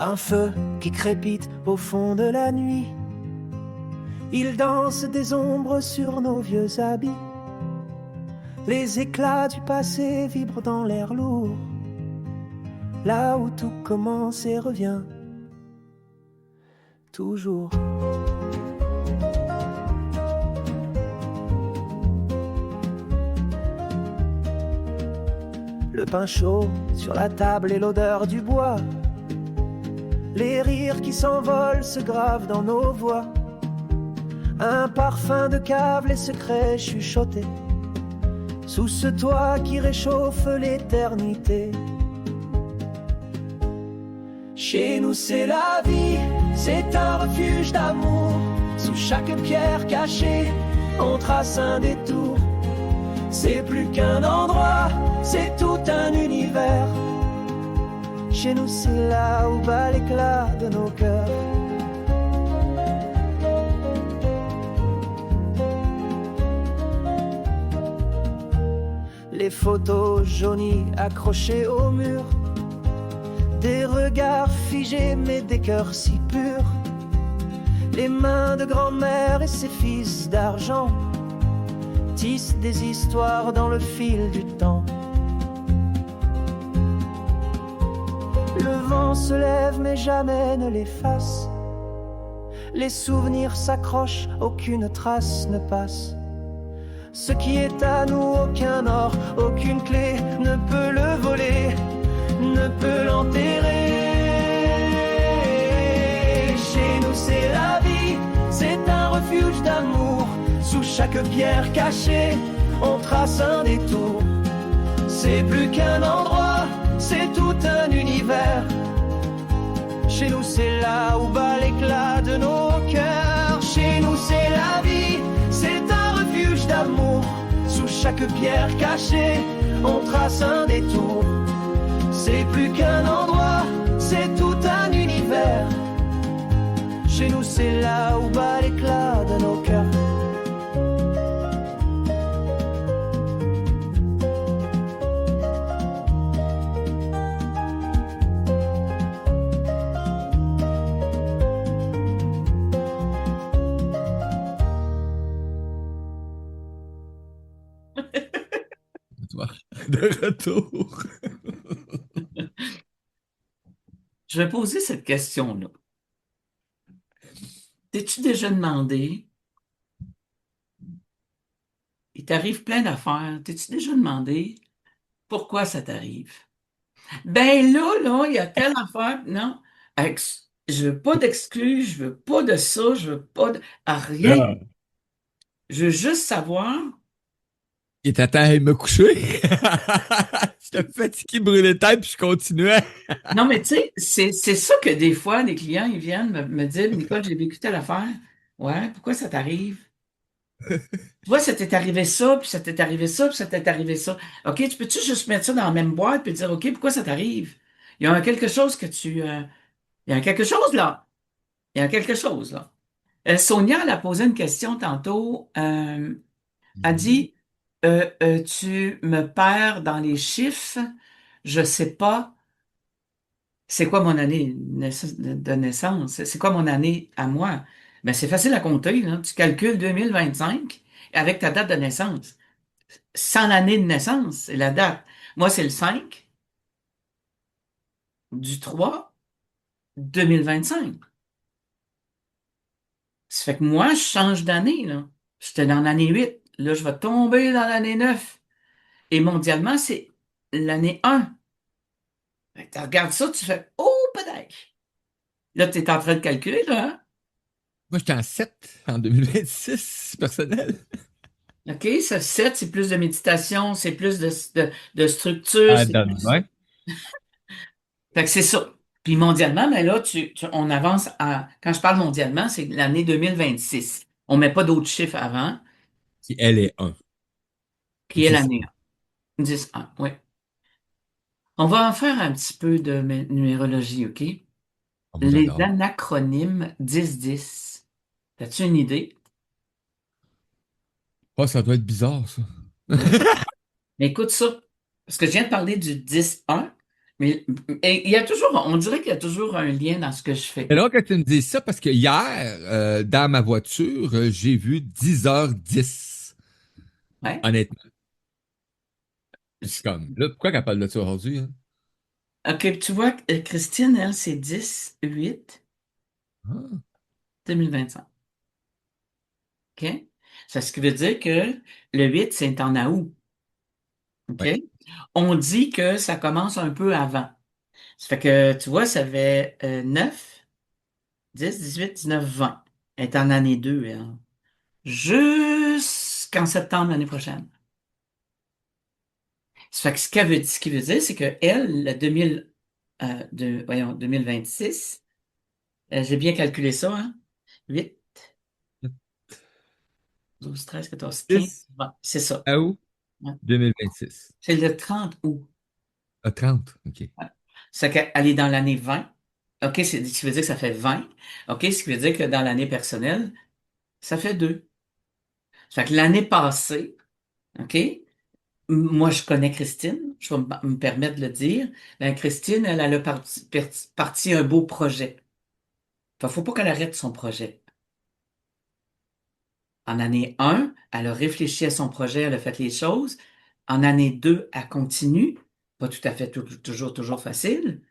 Un feu qui crépite au fond de la nuit. Il danse des ombres sur nos vieux habits. Les éclats du passé vibrent dans l'air lourd. Là où tout commence et revient toujours. Le pain chaud sur la table et l'odeur du bois. Les rires qui s'envolent se gravent dans nos voix. Un parfum de cave, les secrets chuchotés. Sous ce toit qui réchauffe l'éternité. Chez nous c'est la vie, c'est un refuge d'amour. Sous chaque pierre cachée, on trace un détour. C'est plus qu'un endroit, c'est tout un univers. Chez nous c'est là où bat l'éclat de nos cœurs. Les photos jaunies accrochées au mur. Des regards figés mais des cœurs si purs. Les mains de grand-mère et ses fils d'argent tissent des histoires dans le fil du temps. Le vent se lève mais jamais ne l'efface. Les souvenirs s'accrochent, aucune trace ne passe. Ce qui est à nous, aucun or, aucune clé ne peut le voler, ne peut l'enterrer. Chez nous c'est la vie, c'est un refuge d'amour. Sous chaque pierre cachée, on trace un détour. C'est plus qu'un endroit, c'est tout un univers. Chez nous c'est là où bat l'éclat de nos cœurs. Chez nous c'est la vie, c'est un refuge d'amour. Sous chaque pierre cachée, on trace un détour. C'est plus qu'un endroit, c'est tout un univers. Chez nous c'est là où bat l'éclat de nos cœurs. De retour. Je vais poser cette question-là. T'es-tu déjà demandé, il t'arrive plein d'affaires, t'es-tu déjà demandé pourquoi ça t'arrive? Ben là, il y a telle affaire, non, je veux pas d'exclus, je veux pas de ça, je veux pas de rien. Ah. Je veux juste savoir. Il était temps d'aller me coucher. J'étais fatigué, brûlé tête, puis je continuais. Non, mais tu sais, c'est ça que des fois, les clients, ils viennent me dire, Nicole, j'ai vécu telle affaire. Ouais, pourquoi ça t'arrive? Tu vois, ça t'est arrivé ça, puis ça t'est arrivé ça, puis ça t'est arrivé ça. OK, tu peux-tu juste mettre ça dans la même boîte puis dire, OK, pourquoi ça t'arrive? Il y a quelque chose que il y a quelque chose là. Il y a quelque chose là. Sonia, elle a posé une question tantôt. Elle dit, tu me perds dans les chiffres, je sais pas c'est quoi mon année de naissance, c'est quoi mon année à moi. Ben, c'est facile à compter, là. Tu calcules 2025 avec ta date de naissance. Sans l'année de naissance, c'est la date. Moi, c'est le 5 du 3 2025. Ça fait que moi, je change d'année, là. J'étais dans l'année 8. Là, je vais tomber dans l'année 9. Et mondialement, c'est l'année 1. Fait que tu regardes ça, tu fais, oh, peut-être. Là, tu es en train de calculer, là, hein? Moi, j'étais en 7 en 2026, personnel. OK, ça, 7, c'est plus de méditation, c'est plus de structure. Ah, C'est dans plus... ouais. Fait que c'est ça. Puis mondialement, mais là, on avance à... Quand je parle mondialement, c'est l'année 2026. On met pas d'autres chiffres avant, Qui, elle, est 1. qui est l'année 1. 10-1, oui. On va en faire un petit peu de numérologie, OK? Oh, moi, Les j'adore. anacronymes 10-10. As-tu une idée? Oh, ça doit être bizarre, ça. Oui. Mais écoute ça, parce que je viens de parler du 10-1. Mais et il y a toujours, on dirait qu'il y a toujours un lien dans ce que je fais. Et donc, que tu me dis ça, parce que hier, dans ma voiture, j'ai vu 10h10. Ouais. Honnêtement. C'est comme, là, pourquoi qu'elle parle de ça aujourd'hui, hein? OK, tu vois, Christine, elle, c'est Ah, 10/8/2025. OK? C'est ce qui veut dire que le 8, c'est en août. OK? ouais. On dit que ça commence un peu avant. Ça fait que, tu vois, ça fait 9, 10, 18, 19, 20. Elle est en année 2, elle. Jusqu'en septembre l'année prochaine. Ça fait que ce qui veut dire, c'est que elle, le 2026, j'ai bien calculé ça, hein? 8, 12, 13, 14, 15, 10 20. C'est ça. août Ouais. 2026. C'est le 30 août. Ah, 30, OK. Ouais. Ça fait qu'elle est dans l'année 20. OK, ce qui veut dire que ça fait 20. OK, ce qui veut dire que dans l'année personnelle, ça fait 2. Ça fait que l'année passée, OK, moi, je connais Christine, je vais me permettre de le dire. Ben, Christine, elle a parti un beau projet. Enfin, faut pas qu'elle arrête son projet. En année 1, elle a réfléchi à son projet, elle a fait les choses. En année 2, elle continue. Pas tout à fait toujours facile.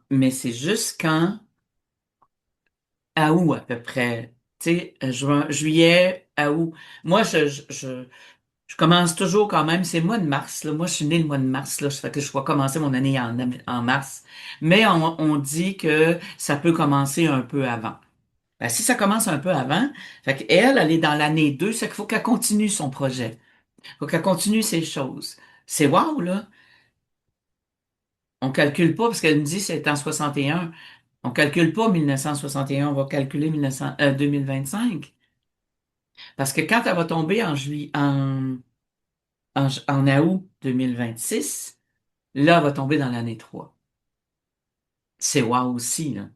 Mais c'est juste quand, à août à peu près. Tu sais, juin, juillet, à août. Moi, je commence toujours quand même, c'est le mois de mars, là. Moi, je suis née le mois de mars, là. Ça fait que je vais commencer mon année en mars. Mais on dit que ça peut commencer un peu avant. Ben, si ça commence un peu avant, fait qu'elle, elle est dans l'année 2, c'est qu'il faut qu'elle continue son projet. Il faut qu'elle continue ses choses. C'est wow, là. On calcule pas, parce qu'elle me dit c'est en 61. On calcule pas 1961, on va calculer 2025. Parce que quand elle va tomber en juillet, en août 2026, là, elle va tomber dans l'année 3. C'est wow aussi, là.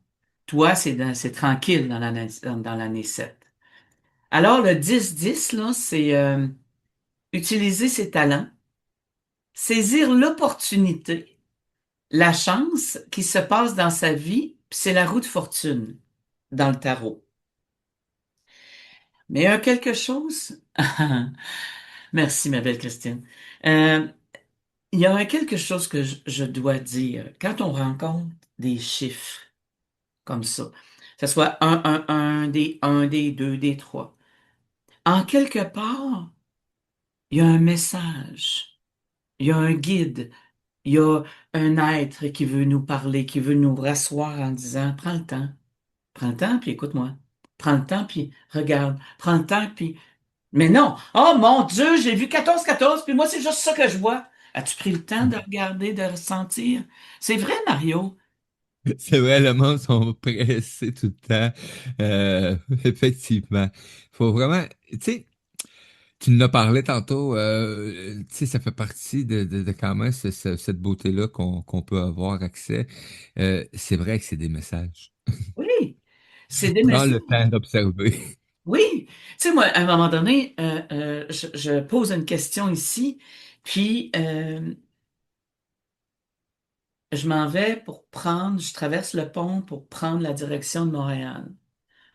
Toi, c'est tranquille dans l'année 7. Alors, le 10-10, là, c'est utiliser ses talents, saisir l'opportunité, la chance qui se passe dans sa vie, puis c'est la roue de fortune dans le tarot. Mais un quelque chose, merci ma belle Christine. Euh, il y a un quelque chose que je dois dire. Quand on rencontre des chiffres comme ça, que ce soit un des 2 des 3, en quelque part, il y a un message, il y a un guide, il y a un être qui veut nous parler, qui veut nous rasseoir en disant, prends le temps, puis écoute-moi. Prends le temps, puis regarde. Prends le temps, puis... Mais non! Oh mon Dieu, j'ai vu 14-14, puis moi, c'est juste ça que je vois. As-tu pris le temps de regarder, de ressentir? C'est vrai, Mario. C'est vrai, le monde sont pressés tout le temps. Effectivement. Faut vraiment, tu sais, tu nous as parlé tantôt, tu sais, ça fait partie de quand même cette beauté-là qu'on peut avoir accès. C'est vrai que c'est des messages. Oui, c'est des Prends messages. le temps d'observer. Oui. Tu sais, moi, à un moment donné, je pose une question ici, puis je m'en vais je traverse le pont pour prendre la direction de Montréal.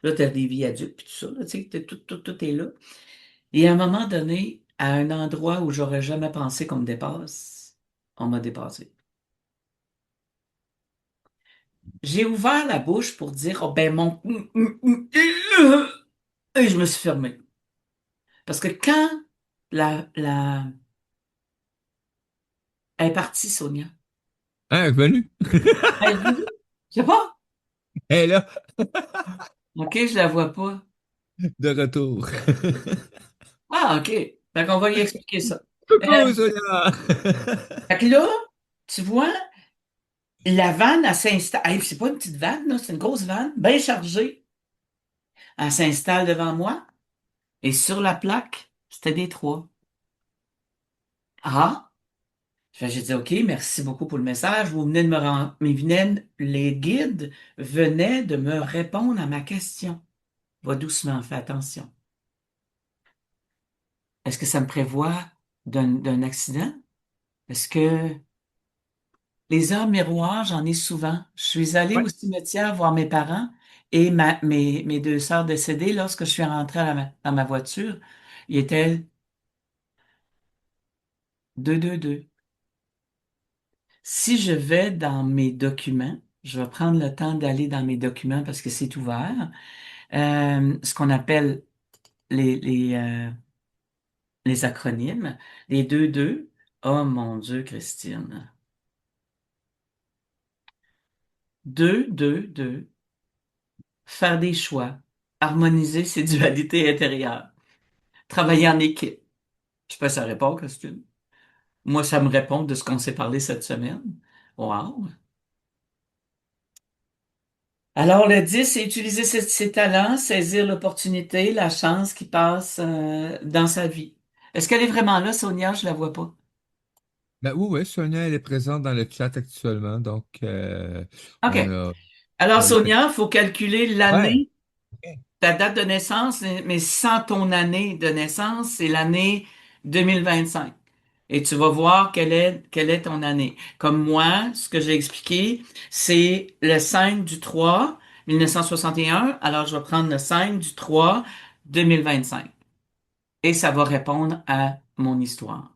Là, tu as des viaducs, puis tout ça, là, tu sais, tout est là. Et à un moment donné, à un endroit où j'aurais jamais pensé qu'on me dépasse, on m'a dépassé. J'ai ouvert la bouche pour dire, oh ben mon... Et je me suis fermé. Parce que quand la... elle est partie, Sonia, Hein, revenu? elle est venue? Je sais pas. Elle est là, OK, je la vois pas. de retour. Ah, OK. Fait qu'on va lui expliquer ça. Coucou, Sonia! Fait que là, tu vois, la vanne, elle s'installe. Hey, c'est pas une petite vanne, là, c'est une grosse vanne, bien chargée. Elle s'installe devant moi et sur la plaque, c'était des trois. Ah! J'ai dit, OK, merci beaucoup pour le message. Vous venez de me rendre, les guides venaient de me répondre à ma question. Va doucement, fais attention. Est-ce que ça me prévoit d'un accident? Est-ce que les heures miroirs, j'en ai souvent. Je suis allée Ouais. au cimetière voir mes parents et mes deux sœurs décédées. Lorsque je suis rentrée dans ma voiture, il était 2-2-2. Si je vais dans mes documents, je vais prendre le temps d'aller dans mes documents parce que c'est ouvert, ce qu'on appelle les acronymes, les 2-2. Oh mon Dieu, Christine. 2-2-2. Faire des choix. Harmoniser ses dualités intérieures. Travailler en équipe. Je sais pas si ça répond, Christine. Moi, ça me répond de ce qu'on s'est parlé cette semaine. Wow. Alors, le 10, c'est utiliser ses talents, saisir l'opportunité, la chance qui passe dans sa vie. Est-ce qu'elle est vraiment là, Sonia? Je la vois pas. Ben oui, oui, Sonia, elle est présente dans le chat actuellement, donc OK. on a, Alors, on a fait. Sonia, il faut calculer Ouais. l'année, ta date de naissance, mais sans ton année de naissance, c'est l'année 2025. Et tu vas voir quelle est ton année. Comme moi, ce que j'ai expliqué, c'est le 5 du 3, 1961. Alors, je vais prendre le 5 du 3, 2025. Et ça va répondre à mon histoire.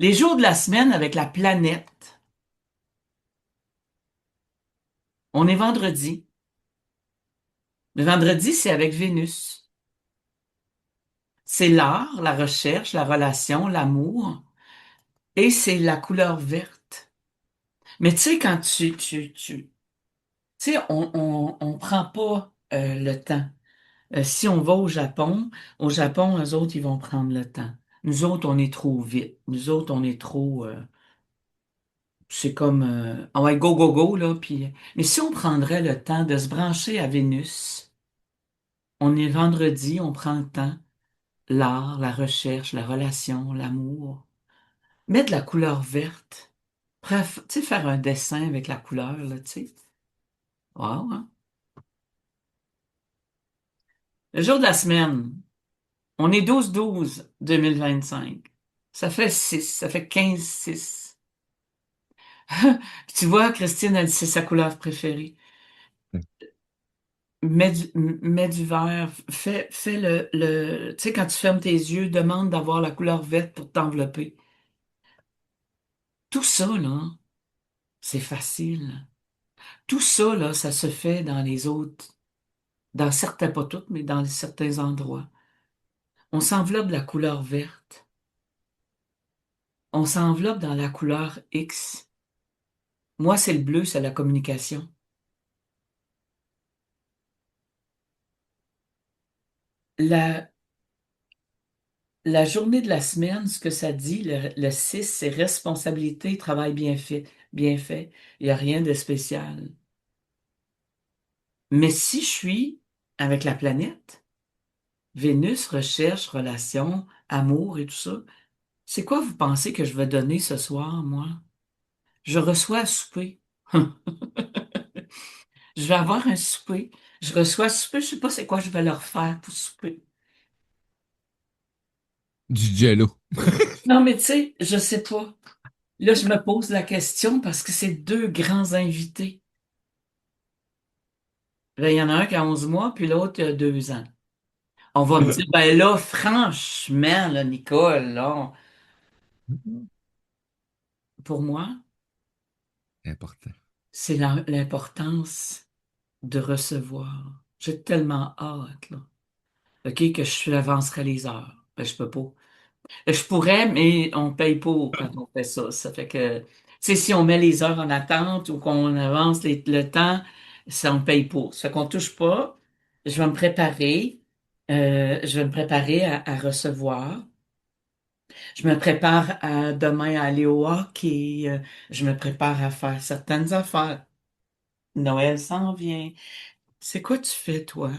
Les jours de la semaine avec la planète. On est vendredi. Le vendredi, c'est avec Vénus. C'est l'art, la recherche, la relation, l'amour. Et c'est la couleur verte. Mais tu sais, quand tu sais, on prend pas le temps. Si on va au Japon, eux autres, ils vont prendre le temps. Nous autres, on est trop vite. Nous autres, on est trop, c'est comme, ah ouais, go, go, go, là. Puis, mais si on prendrait le temps de se brancher à Vénus, on est vendredi, on prend le temps, l'art, la recherche, la relation, l'amour, mettre la couleur verte. Bref, tu sais, faire un dessin avec la couleur, là, tu sais. Wow, hein? Le jour de la semaine, on est 12-12-2025. Ça fait 6, ça fait 15-6. Tu vois, Christine, elle dit c'est sa couleur préférée. Mets du vert, fais tu sais, quand tu fermes tes yeux, demande d'avoir la couleur verte pour t'envelopper. Tout ça, là, c'est facile. Tout ça, là, ça se fait dans les autres, dans certains, pas toutes, mais dans certains endroits. On s'enveloppe de la couleur verte. On s'enveloppe dans la couleur X. Moi, c'est le bleu, c'est la communication. La, la journée de la semaine, ce que ça dit, le 6, c'est responsabilité, travail bien fait, bien fait. Il n'y a rien de spécial. Mais si je suis avec la planète, Vénus, recherche, relation, amour et tout ça, c'est quoi vous pensez que je vais donner ce soir, moi? Je reçois à souper. Je vais avoir un souper. Je reçois à souper, je sais pas c'est quoi je vais leur faire pour souper. Du jello. Non, mais tu sais, je sais pas. Là, je me pose la question parce que c'est deux grands invités. Là, il y en a un qui a 11 mois, puis l'autre qui a 2 ans. On va me dire, ben là, franchement, là, Nicole, là, pour moi, Important. c'est l'importance de recevoir. J'ai tellement hâte, là. OK, que je avancerai les heures. Ben, je peux pas. Je pourrais, mais on paye pour quand on fait ça. Ça fait que, tu sais, si on met les heures en attente ou qu'on avance le temps, ça, on paye pour. Ça fait qu'on touche pas. Je vais me préparer. Je vais me préparer à recevoir. Je me prépare à demain à aller au hockey. Je me prépare à faire certaines affaires. Noël s'en vient. C'est quoi tu fais, toi?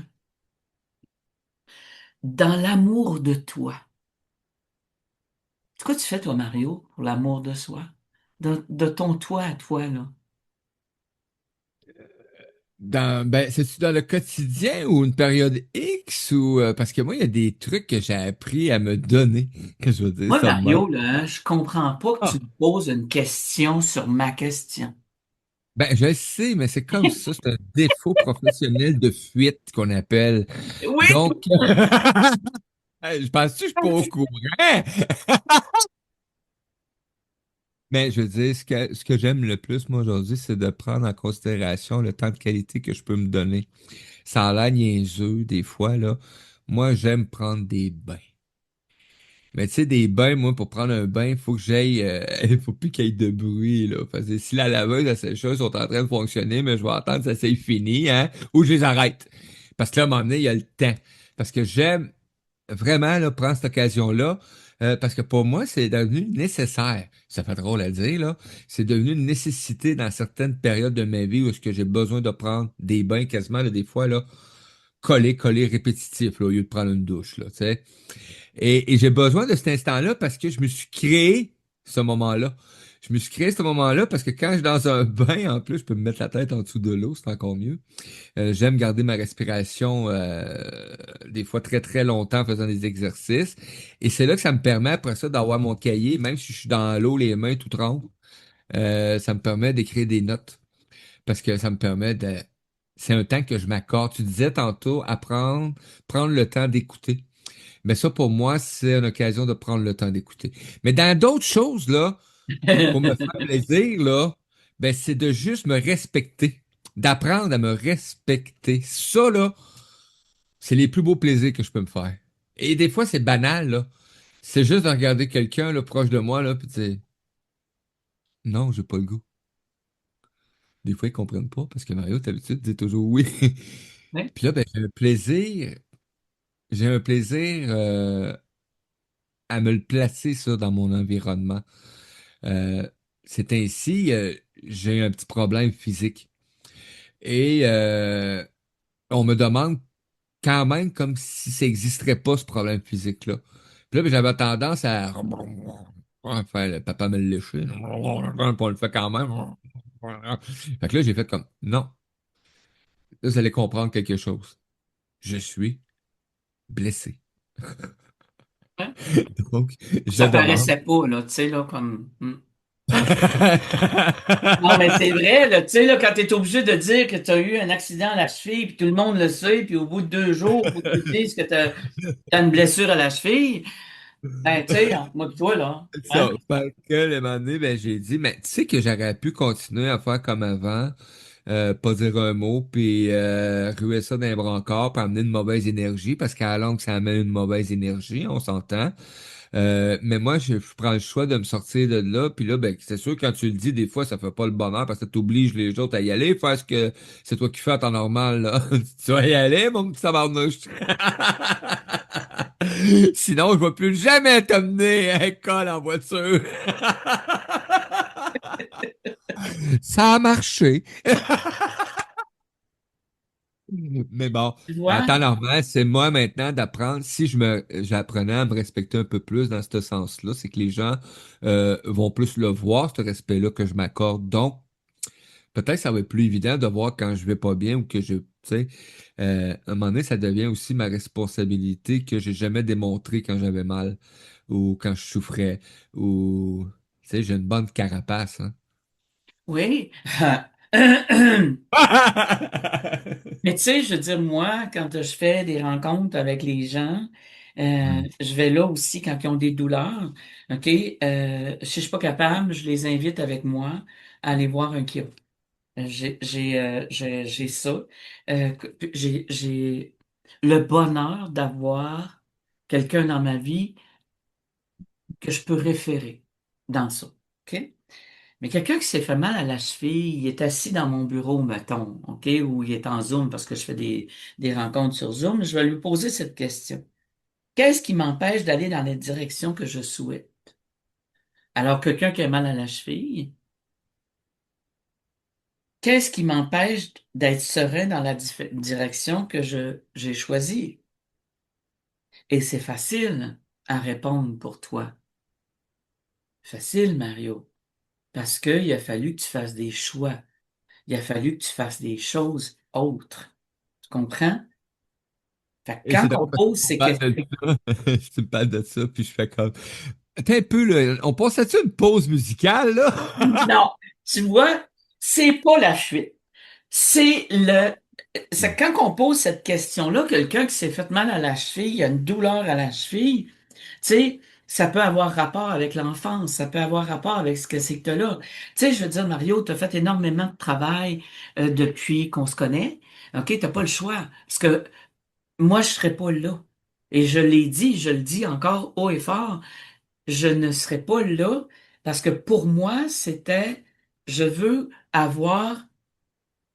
Dans l'amour de toi. C'est quoi tu fais, toi, Mario, pour l'amour de soi? De ton toi à toi, là. C'est-tu dans le quotidien ou une période X ou parce que moi, il y a des trucs que j'ai appris à me donner, que je veux dire Moi, ça de même. Mario, là, je comprends pas que tu Ah. me poses une question sur ma question. Je le sais, mais c'est comme ça, c'est un défaut professionnel de fuite qu'on appelle. Oui! Donc, je pense que je suis pas au courant. Mais je veux dire, ce que j'aime le plus, moi, aujourd'hui, c'est de prendre en considération le temps de qualité que je peux me donner. Ça a l'air niaiseux, des fois, là. Moi, j'aime prendre des bains. Mais tu sais, des bains, moi, pour prendre un bain, il faut que j'aille, il faut plus qu'il y ait de bruit, là. Parce que si la laveuse, la sécheuse sont en train de fonctionner, mais je vais attendre que ça c'est fini, hein, ou je les arrête. Parce que là, à un moment donné, il y a le temps. Parce que j'aime vraiment, là, prendre cette occasion-là, parce que pour moi, c'est devenu nécessaire. Ça fait drôle à dire, là. C'est devenu une nécessité dans certaines périodes de ma vie où est-ce que j'ai besoin de prendre des bains quasiment, là, des fois, là, collés, répétitifs, là, au lieu de prendre une douche, là, tu sais. Et j'ai besoin de cet instant-là parce que je me suis créé ce moment-là. Je me suis créé ce moment-là parce que quand je suis dans un bain, en plus, je peux me mettre la tête en dessous de l'eau, c'est encore mieux. J'aime garder ma respiration des fois très très longtemps en faisant des exercices. Et c'est là que ça me permet après ça d'avoir mon cahier, même si je suis dans l'eau, les mains tout trempées, ça me permet d'écrire des notes parce que ça me permet de... C'est un temps que je m'accorde. Tu disais tantôt apprendre, prendre le temps d'écouter. Mais ça, pour moi, c'est une occasion de prendre le temps d'écouter. Mais dans d'autres choses, là, pour me faire plaisir, là, c'est de juste me respecter, d'apprendre à me respecter. Ça, là, c'est les plus beaux plaisirs que je peux me faire. Et des fois, c'est banal, là. C'est juste de regarder quelqu'un, là, proche de moi, là, puis de dire, non, j'ai pas le goût. Des fois, ils comprennent pas, parce que Mario, d'habitude, dit toujours oui. Oui. Puis là, j'ai un plaisir à me le placer, ça, dans mon environnement. Euh, c'est ainsi, j'ai un petit problème physique. Et on me demande quand même comme si ça n'existerait pas, ce problème physique-là. Puis là, j'avais tendance à enfin, le papa me le lécher. Puis on le fait quand même. Fait que là, j'ai fait comme, non, là, vous allez comprendre quelque chose. Je suis blessé. Hein? Donc, je Ça demande. paraissait pas, là, tu sais, là, comme... Non, mais c'est vrai, là, tu sais, là, quand tu es obligé de dire que tu as eu un accident à la cheville, puis tout le monde le sait, puis au bout de 2 jours, il faut que tu dises que tu as une blessure à la cheville, ben, tu sais, entre moi et toi, là, Ça, hein? fait que le moment donné, j'ai dit, mais tu sais que j'aurais pu continuer à faire comme avant, pas dire un mot, puis ruer ça dans les brancards, puis amener une mauvaise énergie, parce qu'à la longue, ça amène une mauvaise énergie, on s'entend. Mais moi, je prends le choix de me sortir de là, puis là, c'est sûr, quand tu le dis, des fois, ça fait pas le bonheur, parce que t'obliges les autres à y aller, faire ce que c'est toi qui fais en temps normal, là. Tu vas y aller, mon petit tabarnouche. Sinon, je vais plus jamais t'amener à l'école en voiture. Ça a marché. Mais bon, Tu en vois? temps normal, c'est moi maintenant d'apprendre, si j'apprenais à me respecter un peu plus dans ce sens-là, c'est que les gens vont plus le voir, ce respect-là que je m'accorde. Donc, peut-être que ça va être plus évident de voir quand je vais pas bien ou que tu sais, à un moment donné, ça devient aussi ma responsabilité que j'ai jamais démontré quand j'avais mal ou quand je souffrais ou, tu sais, j'ai une bonne carapace, hein. Oui. Mais tu sais, je veux dire, moi, quand je fais des rencontres avec les gens, Hmm. je vais là aussi quand ils ont des douleurs. OK? Si je suis pas capable, je les invite avec moi à aller voir un chiro. J'ai ça. J'ai le bonheur d'avoir quelqu'un dans ma vie que je peux référer dans ça. OK? Mais quelqu'un qui s'est fait mal à la cheville, il est assis dans mon bureau, mettons, OK, ou il est en Zoom parce que je fais des rencontres sur Zoom, je vais lui poser cette question. Qu'est-ce qui m'empêche d'aller dans la direction que je souhaite? Alors, quelqu'un qui a mal à la cheville, qu'est-ce qui m'empêche d'être serein dans la direction que j'ai choisie? Et c'est facile à répondre pour toi. Facile, Mario, parce qu'il a fallu que tu fasses des choix. Il a fallu que tu fasses des choses autre. Tu comprends? Fait que Et c'est quand on drôle parce que pose tu me ces parles de questions, ça. Tu me parles de ça, puis je fais comme. Attends un peu, là. On passait-tu une pause musicale, là? non, tu vois, c'est pas la fuite. C'est quand on pose cette question-là, quelqu'un qui s'est fait mal à la cheville, il y a une douleur à la cheville, tu sais, ça peut avoir rapport avec l'enfance, ça peut avoir rapport avec ce que c'est que t'as là. Tu sais, je veux dire, Mario, tu as fait énormément de travail depuis qu'on se connaît. OK, t'as pas le choix. Parce que moi, je serais pas là. Et je l'ai dit, je le dis encore haut et fort, je ne serais pas là parce que pour moi, c'était, je veux avoir,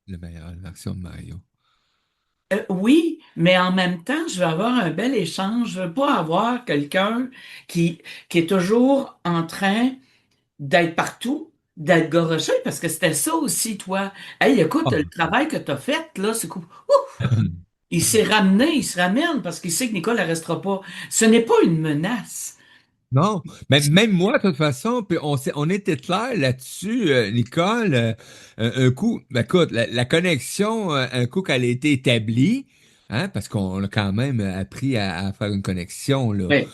La meilleure version de Mario. oui, mais en même temps, je veux avoir un bel échange. Je veux pas avoir quelqu'un qui, qui est toujours en train d'être partout, d'être goroché, parce que c'était ça aussi, toi. Hey, écoute, le Ah. travail que tu as fait, là, c'est cool. Ouf! Il s'est ramené, il se ramène parce qu'il sait que Nicole ne restera pas. Ce n'est pas une menace. Non, mais même moi, de toute façon, puis on était clair là-dessus, Nicole. Un coup, ben, écoute, la connexion, un coup qu'elle a été établie, hein, parce qu'on a quand même appris à faire une connexion, là. Oui,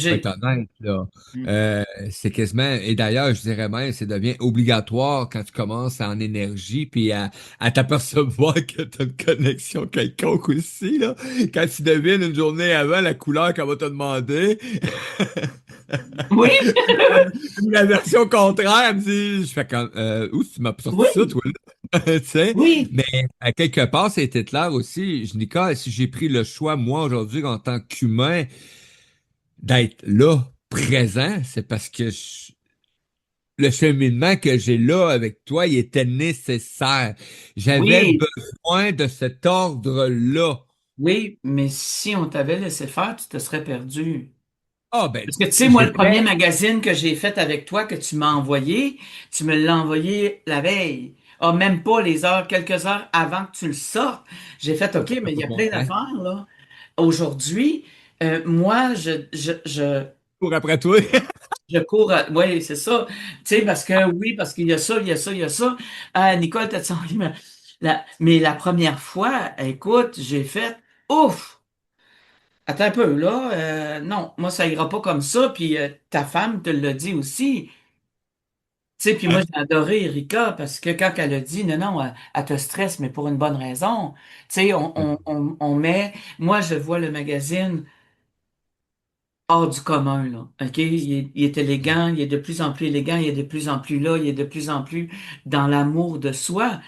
Faut être obligé. honnête, là. Mm. C'est quasiment, et d'ailleurs, je dirais même, ça devient obligatoire quand tu commences en énergie, puis à t'apercevoir que tu as une connexion quelconque aussi, là. Quand tu devines une journée avant la couleur qu'elle va te demander. Oui, La version contraire, elle me dit, je fais comme, où tu m'as sorti ça, oui, toi, là? Tu sais? oui, Mais à quelque part, c'était clair aussi. Je dis, Nicole, si j'ai pris le choix, moi, aujourd'hui, en tant qu'humain, d'être là, présent, c'est parce que le cheminement que j'ai là avec toi, il était nécessaire. J'avais oui, besoin de cet ordre-là. oui, mais si on t'avait laissé faire, tu te serais perdu. Ah, ben, Parce que tu sais, moi, le premier j'étais. magazine que j'ai fait avec toi, que tu m'as envoyé, tu me l'as envoyé la veille. Ah, même pas les heures, quelques heures avant que tu le sortes. J'ai fait, OK, T'as mais il pas y a bon plein temps. d'affaires, là. Aujourd'hui, moi, Pour après toi. je cours oui, c'est ça. Tu sais, parce que oui, parce qu'il y a ça, il y a ça, il y a ça. Ah, Nicole, t'as envie, mais la première fois, écoute, j'ai fait ouf! Attends un peu, là. Non, moi, ça ira pas comme ça. Puis ta femme te l'a dit aussi. Tu sais, puis moi, j'ai adoré Erika parce que quand elle a dit non, non, elle te stresse, mais pour une bonne raison. Tu sais, on met. Moi, je vois le magazine hors du commun, là. OK? Il est élégant, il est de plus en plus élégant, il est de plus en plus là, il est de plus en plus dans l'amour de soi.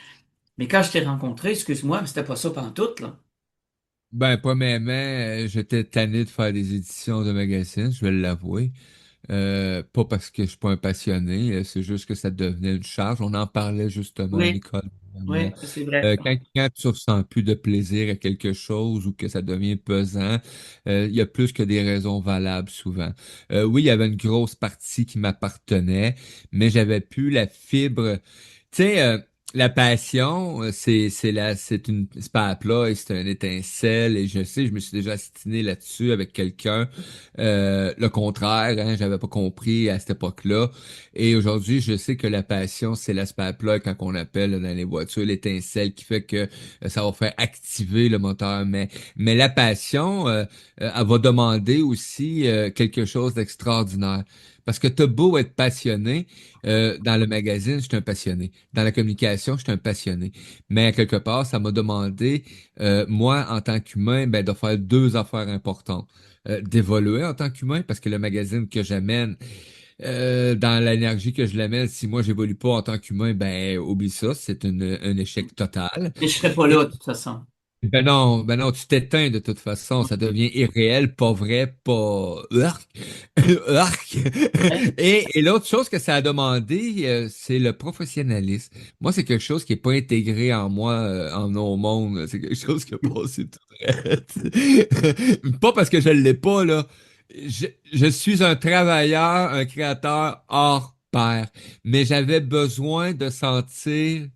Mais quand je t'ai rencontré, excuse-moi, mais c'était pas ça pantoute, là. Ben, premièrement, j'étais tanné de faire des éditions de magazines, je vais l'avouer. Pas parce que je suis pas un passionné, c'est juste que ça devenait une charge. On en parlait justement, Oui, Nicole. oui, c'est vrai. Quand tu ressens plus de plaisir à quelque chose ou que ça devient pesant, il y a plus que des raisons valables souvent. Oui, il y avait une grosse partie qui m'appartenait, mais j'avais plus la fibre. Tu sais, la passion, c'est pas à plat et c'est un étincelle et je sais, je me suis déjà astiné là-dessus avec quelqu'un. Le contraire, hein, j'avais pas compris à cette époque-là. Et aujourd'hui, je sais que la passion, c'est l'aspect à plat quand on appelle dans les voitures l'étincelle qui fait que ça va faire activer le moteur. Mais la passion, elle va demander aussi quelque chose d'extraordinaire. Parce que t'as beau être passionné, dans le magazine, je suis un passionné. Dans la communication, je suis un passionné. Mais à quelque part, ça m'a demandé, moi, en tant qu'humain, ben, de faire deux affaires importantes. D'évoluer en tant qu'humain, parce que le magazine que j'amène, dans l'énergie que je l'amène, si moi j'évolue pas en tant qu'humain, ben oublie ça, c'est un échec total. Mais je serais pas là, de toute façon. Ben non, tu t'éteins de toute façon, ça devient irréel, pas vrai, pas Urk. Urk. Hein? Et l'autre chose que ça a demandé, c'est le professionnalisme. Moi, c'est quelque chose qui est pas intégré en moi, en mon monde. C'est quelque chose qui a passé tout droit. Pas parce que je l'ai pas, là. Je suis un travailleur, un créateur hors pair. Mais j'avais besoin de sentir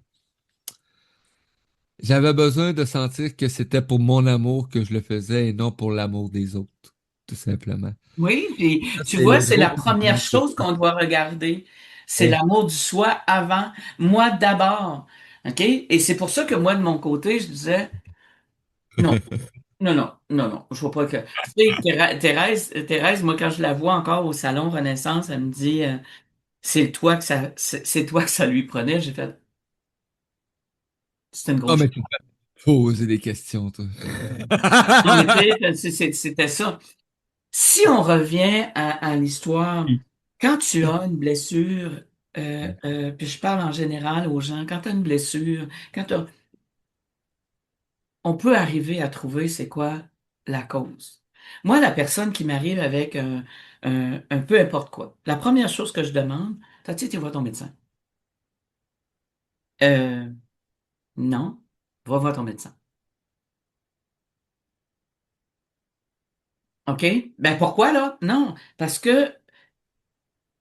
que c'était pour mon amour que je le faisais et non pour l'amour des autres, tout simplement. Oui, puis Ça, tu c'est vois, le c'est gros la changement première que chose qu'on doit regarder. C'est j'ai fait. l'amour du soi avant. Moi, d'abord. OK? Et c'est pour ça que moi, de mon côté, je disais, non, non, non, non, non, je vois pas que... Tu sais, Thérèse, moi, quand je la vois encore au salon Renaissance, elle me dit, c'est toi que ça lui prenait. J'ai fait, c'était une Ah, grosse... mais tu te fais poser des questions, toi. Non, mais tu sais, c'était ça. Si on revient à l'histoire, quand tu as une blessure, puis je parle en général aux gens, quand tu as une blessure, on peut arriver à trouver c'est quoi la cause. Moi, la personne qui m'arrive avec un peu importe quoi, la première chose que je demande, t'as-tu été voir ton médecin? Euh, non, va voir ton médecin. OK? Ben pourquoi là? Non, parce que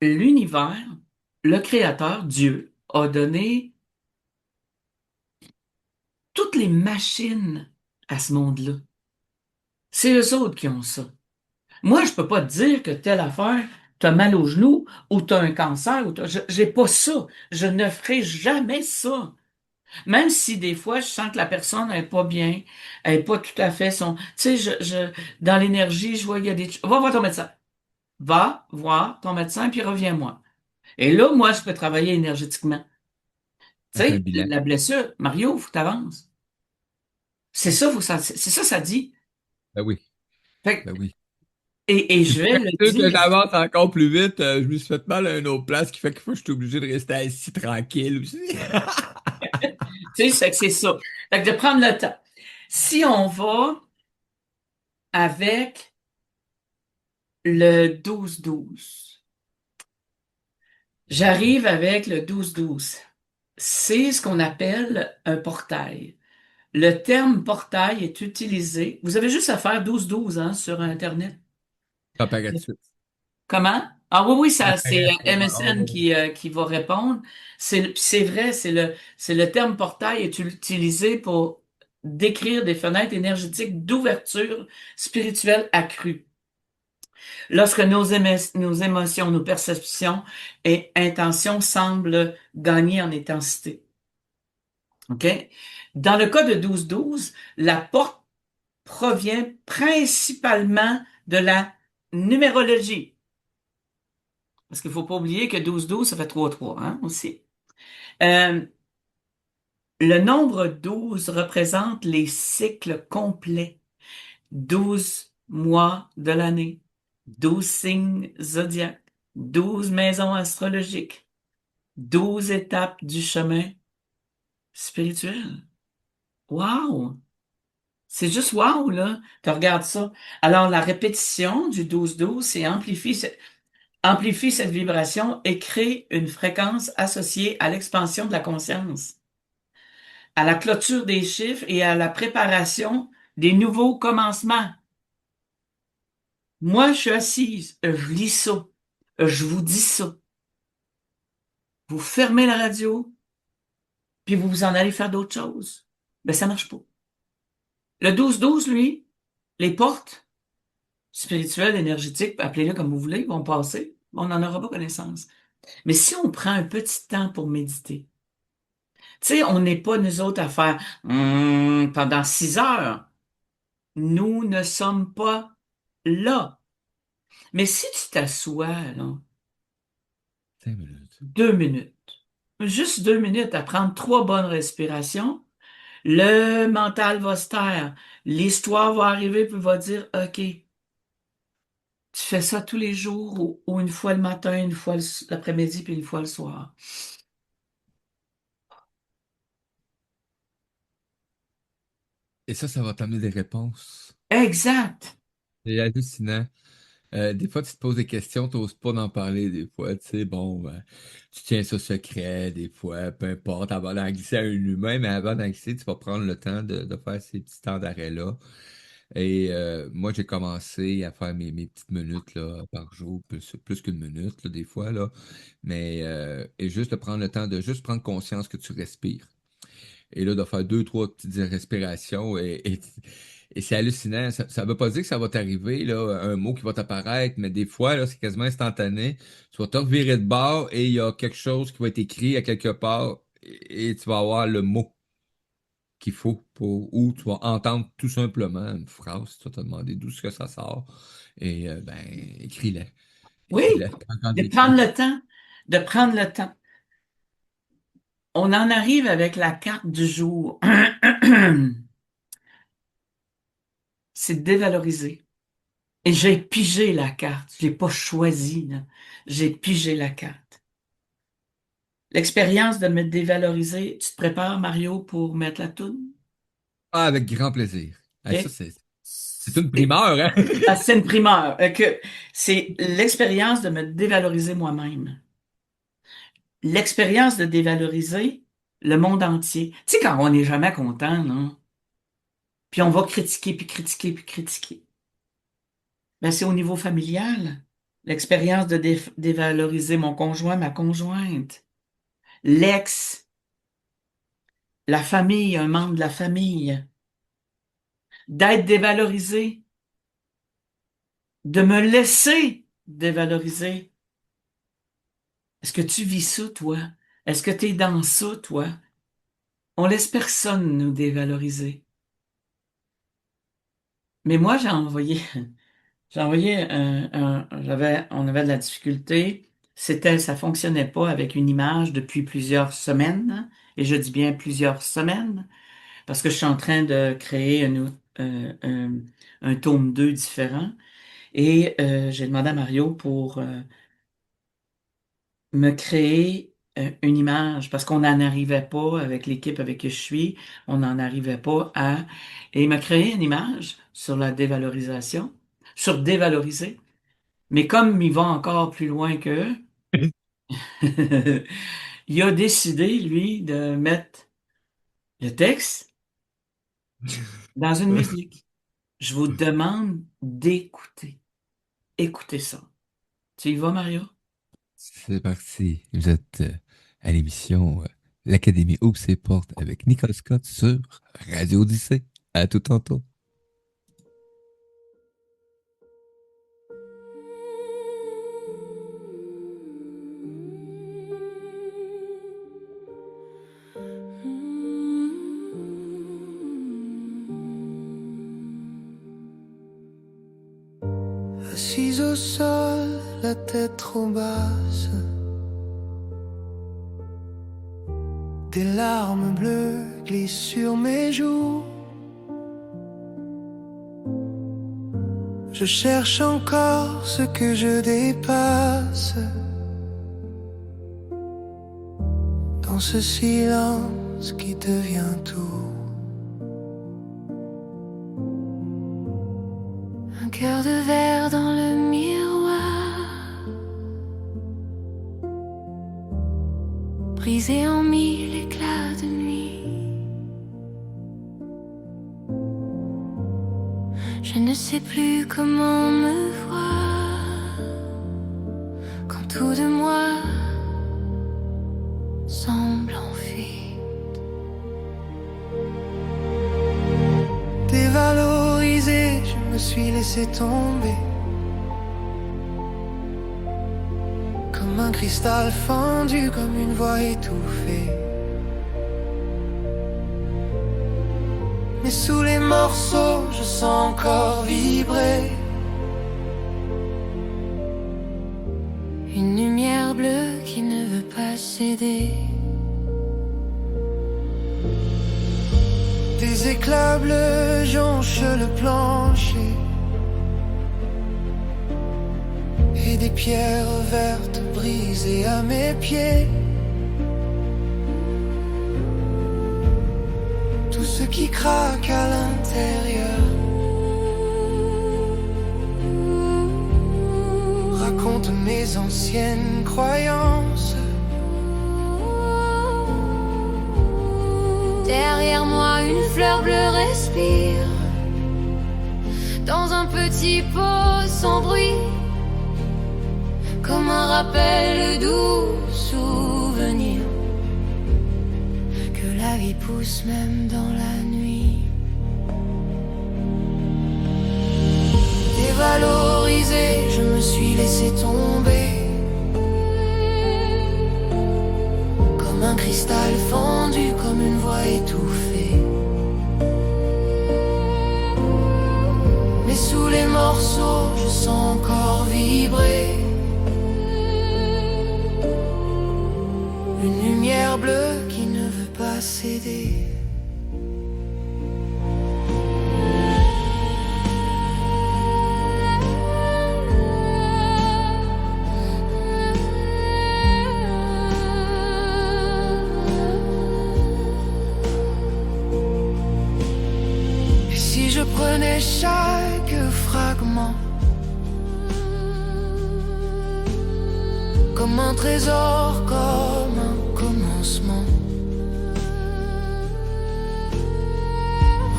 l'univers, le créateur, Dieu, a donné toutes les machines à ce monde-là. C'est eux autres qui ont ça. Moi, je peux pas te dire que telle affaire, t'as mal au genou ou t'as un cancer j'ai pas ça. Je ne ferai jamais ça. Même si des fois, je sens que la personne n'est pas bien, elle est pas tout à fait son, tu sais, dans l'énergie, je vois, il y a va voir ton médecin. Va voir ton médecin puis reviens-moi. Et là, moi, je peux travailler énergétiquement. Tu Faites un sais, bilan. la blessure, Mario, faut que t'avances. C'est ça, ça dit. Ben oui, Fait ben oui. et je vais le Sûr que dire. j'avance encore plus vite, je me suis fait mal à une autre place qui fait qu'il faut que je suis obligé de rester assis tranquille aussi. Tu sais, c'est ça. Fait que de prendre le temps. Si on va avec le 12-12, j'arrive avec le 12-12. C'est ce qu'on appelle un portail. Le terme portail est utilisé. Vous avez juste à faire 12-12 hein, sur Internet. Comparatif. Comment? Ah oui, oui, ça, c'est Comparatif. MSN qui va répondre. C'est vrai, c'est le terme portail est utilisé pour décrire des fenêtres énergétiques d'ouverture spirituelle accrue. Lorsque nos émotions, nos perceptions et intentions semblent gagner en intensité. OK? Dans le cas de 12-12, la porte provient principalement de la numérologie. Parce qu'il faut pas oublier que 12-12, ça fait 3-3, hein, aussi. Euh, le nombre 12 représente les cycles complets. 12 mois de l'année, 12 signes zodiaques, 12 maisons astrologiques, 12 étapes du chemin spirituel. Wow! C'est juste wow, là. Tu regardes ça. Alors, la répétition du 12-12, c'est amplifie cette vibration et crée une fréquence associée à l'expansion de la conscience, à la clôture des chiffres et à la préparation des nouveaux commencements. Moi, je suis assise, je lis ça, je vous dis ça. Vous fermez la radio, puis vous vous en allez faire d'autres choses. Ben, ça marche pas. Le 12-12, lui, les portes spirituelles, énergétiques, appelez-le comme vous voulez, vont passer. On n'en aura pas connaissance. Mais si on prend un petit temps pour méditer, tu sais, on n'est pas nous autres à faire pendant 6 heures. Nous ne sommes pas là. Mais si tu t'assois, là, 5 minutes. 2 minutes, juste 2 minutes à prendre 3 bonnes respirations, le mental va se taire. L'histoire va arriver puis va dire, OK, tu fais ça tous les jours ou une fois le matin, une fois l'après-midi puis une fois le soir. Et ça va t'amener des réponses. Exact. C'est hallucinant. Des fois, tu te poses des questions, tu n'oses pas d'en parler. Des fois, tu sais, bon, ben, tu tiens ça secret, des fois, peu importe, avant d'en glisser à un humain, mais avant d'en glisser, tu vas prendre le temps de faire ces petits temps d'arrêt-là. Et moi, j'ai commencé à faire mes petites minutes là, par jour, plus qu'une minute, là, des fois, là. Mais et juste de prendre le temps de juste prendre conscience que tu respires. Et là, de faire deux, trois petites respirations et c'est hallucinant. Ça veut pas dire que ça va t'arriver, là, un mot qui va t'apparaître, mais des fois, là, c'est quasiment instantané. Tu vas te revirer de bord et il y a quelque chose qui va être écrit à quelque part et tu vas avoir le mot qu'il faut ou tu vas entendre tout simplement une phrase, tu vas te demander d'où est-ce que ça sort, et ben, écris-le. Écris-le. Oui, Quand de tu prendre l'écris. le temps, de prendre le temps. On en arrive avec la carte du jour. C'est dévaloriser. Et j'ai pigé la carte. Je l'ai pas choisie, là. J'ai pigé la carte. L'expérience de me dévaloriser, tu te prépares, Mario, pour mettre la toune? Ah, avec grand plaisir. Ah, ça, OK? c'est une primeur, hein? Ah, c'est une primeur. C'est l'expérience de me dévaloriser moi-même. L'expérience de dévaloriser le monde entier. Tu sais, quand on n'est jamais content, là, puis on va critiquer, puis critiquer, puis critiquer. Ben, c'est au niveau familial. L'expérience de dévaloriser mon conjoint, ma conjointe, l'ex, la famille, un membre de la famille, d'être dévalorisé, de me laisser dévaloriser. Est-ce que tu vis ça, toi? Est-ce que tu es dans ça, toi? On laisse personne nous dévaloriser. Mais moi, j'ai envoyé on avait de la difficulté. Ça fonctionnait pas avec une image depuis plusieurs semaines. Et je dis bien plusieurs semaines, parce que je suis en train de créer un tome 2 différent. Et j'ai demandé à Mario pour me créer une image, parce qu'on n'en arrivait pas avec l'équipe avec qui je suis, on n'en arrivait pas à... Et il m'a créé une image sur la dévalorisation, sur dévaloriser. Mais comme il va encore plus loin qu'eux, il a décidé, lui, de mettre le texte dans une musique. Je vous demande d'écouter. Écoutez ça. Tu y vas, Mario? C'est parti. Vous êtes à l'émission L'Académie ouvre ses portes avec Nicole Scott sur Radio Odyssée. À tout tantôt. Assise au sol, la tête trop basse, des larmes bleues glissent sur mes joues. Je cherche encore ce que je dépasse dans ce silence qui devient tout. Un cœur de verre dans le miroir, brisé en mille éclats de nuit. Je ne sais plus comment me voir quand tout de moi semble en fuite. Dévalorisé, je me suis laissé tomber comme un cristal fendu, comme une voix étouffée. Mais sous les morceaux, je sens encore vibrer Une lumière bleue qui ne veut pas céder. des éclats bleus jonchent le plancher et des pierres vertes brisées à mes pieds. Tout ce qui craque à l'intérieur raconte mes anciennes croyances. Derrière moi, une fleur bleue respire dans un petit pot sans bruit, comme un rappel doux souvenir que la vie pousse même dans la nuit. Dévalorisé, je me suis laissé tomber comme un cri cristal fondu comme une voix étouffée. Mais sous les morceaux, je sens encore vibrer une lumière bleue qui ne veut pas céder. Et si je prenais chaque fragment comme un trésor, comme un commencement,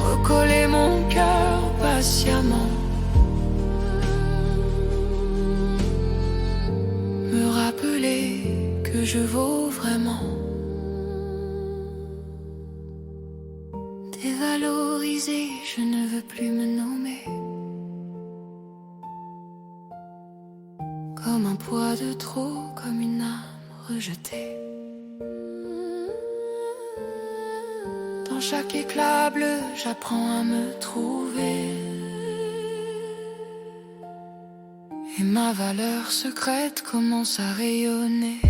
recoller mon cœur patiemment, me rappeler que je vaux vraiment. Dévalorisé, je ne veux plus me nommer comme un poids de trop, comme une âme rejetée. Dans chaque éclat bleu, j'apprends à me trouver. Et ma valeur secrète commence à rayonner.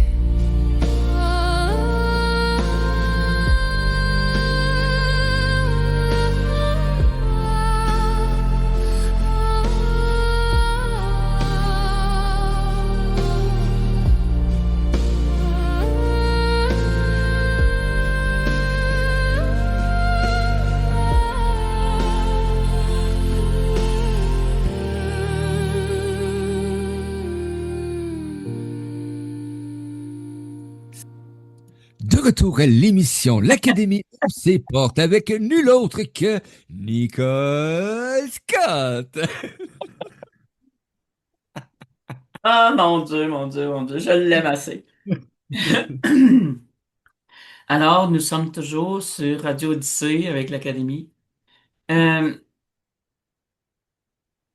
De retour à l'émission L'Académie ouvre ses portes avec nul autre que Nicole Scott. Ah, mon Dieu, mon Dieu, mon Dieu, je l'aime assez. Alors, nous sommes toujours sur Radio Odyssée avec l'Académie. Euh,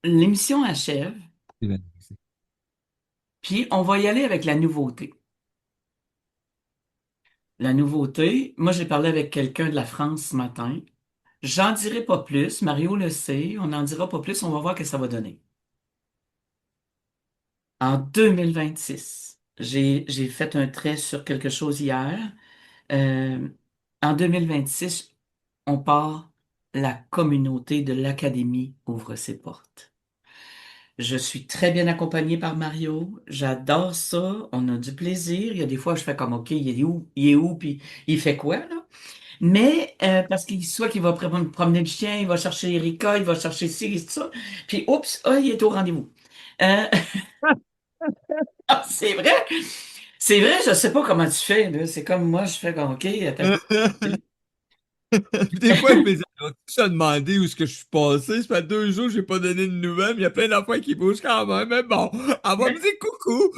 L'émission achève, puis on va y aller avec la nouveauté. La nouveauté, moi j'ai parlé avec quelqu'un de la France ce matin. J'en dirai pas plus, Mario le sait, on n'en dira pas plus, on va voir ce que ça va donner. En 2026, j'ai fait un trait sur quelque chose hier. Euh, En 2026, on part, la communauté de l'Académie ouvre ses portes. Je suis très bien accompagnée par Mario. J'adore ça. On a du plaisir. Il y a des fois, je fais comme, OK, il est où, puis il fait quoi, là? Mais, parce qu'il soit qu'il va promener le chien, il va chercher Erika, il va chercher ci et ça. Puis, oups, ah, il est au rendez-vous. Euh, ah, c'est vrai. C'est vrai, je sais pas comment tu fais, là. C'est comme moi, je fais comme, OK, attends un peu. Des fois, mes amis ont tous à demander où est-ce que je suis passé. Ça fait 2 jours que j'ai pas donné de nouvelles, mais il y a plein d'affaires qui bougent quand même. Mais bon, elle va me dire coucou.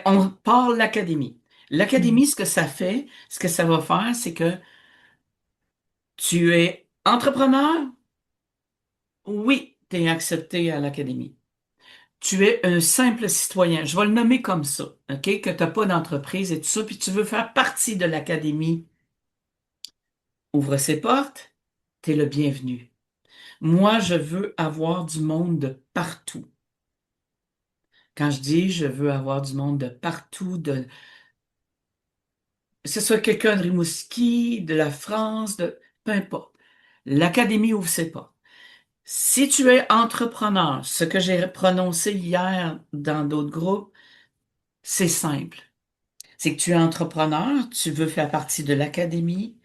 On parle l'Académie. L'Académie, ce que ça fait, ce que ça va faire, c'est que tu es entrepreneur. Oui, tu es accepté à l'Académie. Tu es un simple citoyen. Je vais le nommer comme ça, OK? Que tu n'as pas d'entreprise et tout ça, puis tu veux faire partie de l'Académie. Ouvre ses portes, tu es le bienvenu. Moi, je veux avoir du monde de partout. Quand je dis je veux avoir du monde de partout, que ce soit quelqu'un de Rimouski, de la France, peu importe. L'Académie ouvre ses portes. Si tu es entrepreneur, ce que j'ai prononcé hier dans d'autres groupes, c'est simple. C'est que tu es entrepreneur, tu veux faire partie de l'académie,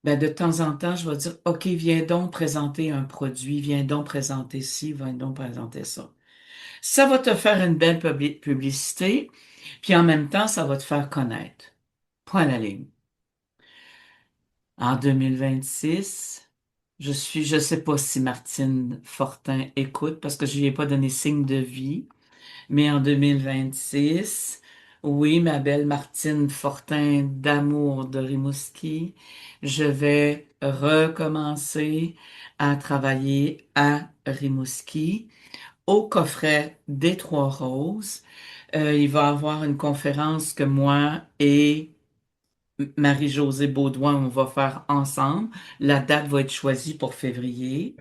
ben de temps en temps, je vais dire, OK, viens donc présenter un produit, viens donc présenter ci, viens donc présenter ça. Ça va te faire une belle publicité, puis en même temps, ça va te faire connaître. Point à la ligne. En 2026, je sais pas si Martine Fortin écoute parce que je lui ai pas donné signe de vie. Mais en 2026, oui, ma belle Martine Fortin d'amour de Rimouski, je vais recommencer à travailler à Rimouski au coffret des Trois-Roses. Il va y avoir une conférence que moi et Marie-Josée Baudouin, on va faire ensemble. La date va être choisie pour février.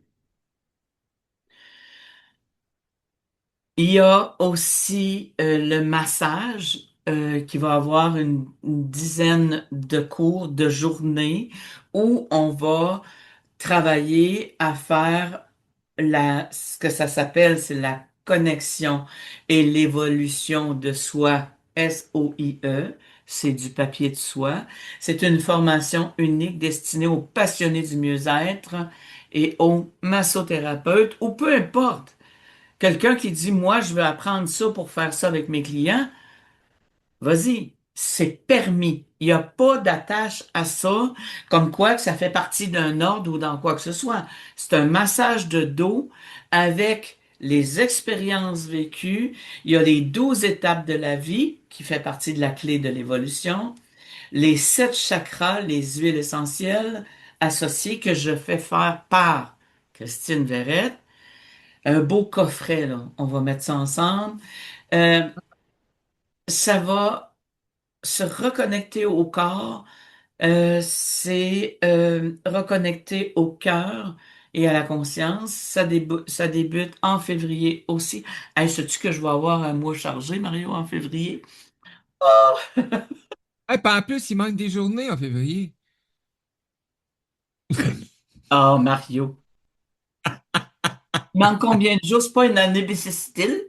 Il y a aussi le massage qui va avoir une dizaine de cours de journée où on va travailler à faire ce que ça s'appelle, c'est la connexion et l'évolution de soi, SOIE, c'est du papier de soie. C'est une formation unique destinée aux passionnés du mieux-être et aux massothérapeutes, ou peu importe. Quelqu'un qui dit, moi, je veux apprendre ça pour faire ça avec mes clients, vas-y, c'est permis. Il n'y a pas d'attache à ça, comme quoi que ça fait partie d'un ordre ou dans quoi que ce soit. C'est un massage de dos avec les expériences vécues. Il y a les 12 étapes de la vie qui fait partie de la clé de l'évolution. Les 7 chakras, les huiles essentielles associées que je fais faire par Christine Verrette. Un beau coffret, là. On va mettre ça ensemble. Euh, Ça va se reconnecter au corps, c'est reconnecter au cœur et à la conscience. Ça débute en février aussi. Hey, sais-tu que je vais avoir un mois chargé, Mario, en février? Oh! Hey, puis en plus, il manque des journées en février. Ah, Mario. Il manque combien de jours? C'est pas une année bissextile?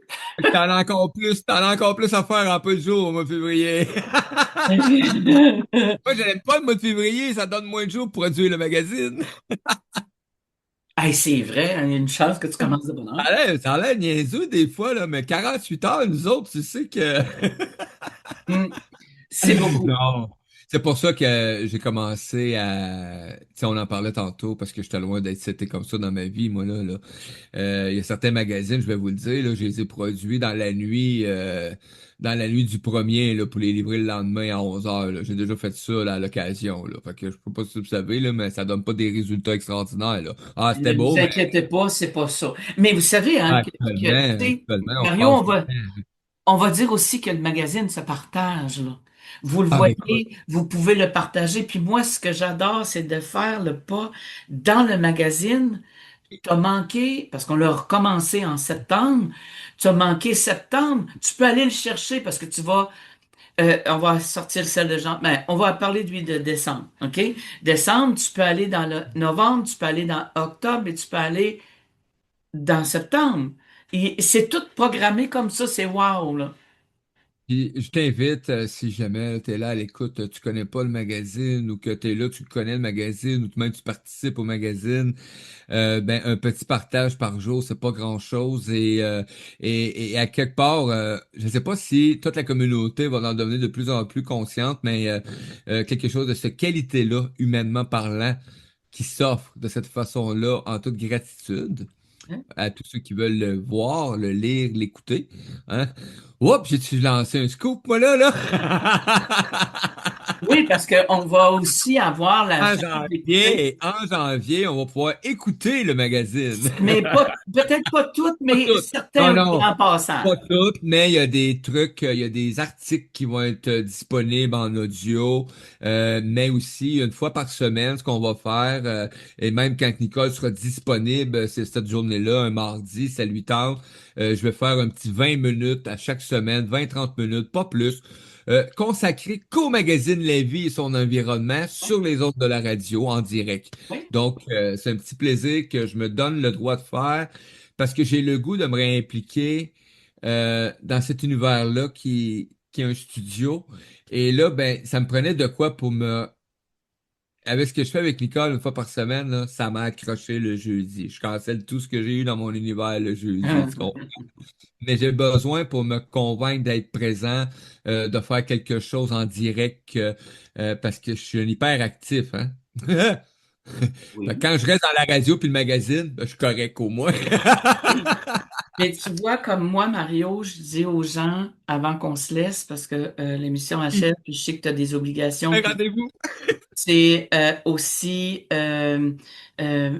T'en as encore plus à faire en peu de jours au mois de février. Moi, je n'aime pas le mois de février, ça donne moins de jours pour produire le magazine. Hey, c'est vrai, hein, il y a une chance que tu commences de bonne heure. Ça a l'air niaiseux des fois, là, mais 48 heures, nous autres, tu sais que... Hmm, c'est beaucoup. Non. C'est pour ça que j'ai commencé à... Tu sais, on en parlait tantôt parce que j'étais loin d'être cité comme ça dans ma vie, moi, là. Il y a certains magazines, je vais vous le dire, là, je les ai produits dans la nuit du premier, là, pour les livrer le lendemain à 11 heures, là. J'ai déjà fait ça, là, à l'occasion, là. Fait que je sais pas si vous savez, là, mais ça donne pas des résultats extraordinaires, là. Ah, c'était Ne beau, vous mais inquiétez pas, c'est pas ça. Mais vous savez, hein, tu sais, actuellement, on Mario, passe. on va dire aussi que le magazine se partage, là. Vous le Ah, ben écoute. voyez, vous pouvez le partager. Puis moi, ce que j'adore, c'est de faire le pas dans le magazine. Tu as manqué, parce qu'on l'a recommencé en septembre, tu as manqué septembre, tu peux aller le chercher parce que on va sortir celle de janvier, ben, on va parler de lui de décembre, OK? Décembre, tu peux aller dans le novembre, tu peux aller dans octobre et tu peux aller dans septembre. Et c'est tout programmé comme ça, c'est wow, là. Puis, je t'invite, si jamais tu es là à l'écoute, tu connais pas le magazine ou que tu es là, tu connais le magazine ou même tu participes au magazine, ben un petit partage par jour, c'est pas grand-chose et à quelque part, je sais pas si toute la communauté va en devenir de plus en plus consciente, mais quelque chose de cette qualité-là, humainement parlant, qui s'offre de cette façon-là en toute gratitude Hein? à tous ceux qui veulent le voir, le lire, l'écouter. Hein? Oups, j'ai-tu lancé un scoop, moi, là? Oui, parce qu'on va aussi avoir la chance d'écouter, En janvier, on va pouvoir écouter le magazine. mais pas, peut-être pas toutes, Pas mais toutes. Non, certains non, grands passages. pas toutes, mais il y a des trucs, il y a des articles qui vont être disponibles en audio, mais aussi une fois par semaine, ce qu'on va faire, et même quand Nicole sera disponible, c'est cette journée-là, un mardi, ça lui tente, je vais faire un petit 20 minutes à chaque semaine, 20-30 minutes, pas plus, consacré qu'au magazine La Vie et son environnement sur les ondes de la radio en direct. Oui, Donc, c'est un petit plaisir que je me donne le droit de faire parce que j'ai le goût de me réimpliquer dans cet univers-là qui est un studio. Et là, ben, ça me prenait de quoi pour me... Avec ce que je fais avec Nicole une fois par semaine, là, ça m'a accroché le jeudi. Je cancelle tout ce que j'ai eu dans mon univers le jeudi, tu comprends? Mais j'ai besoin pour me convaincre d'être présent, de faire quelque chose en direct, parce que je suis un hyperactif, hein? Fait que oui. quand je reste dans la radio puis le magazine, ben, je suis correct au moins. Mais tu vois, comme moi, Mario, je dis aux gens avant qu'on se laisse, parce que l'émission achève, puis je sais que tu as des obligations, Un puis rendez-vous. c'est aussi euh, euh,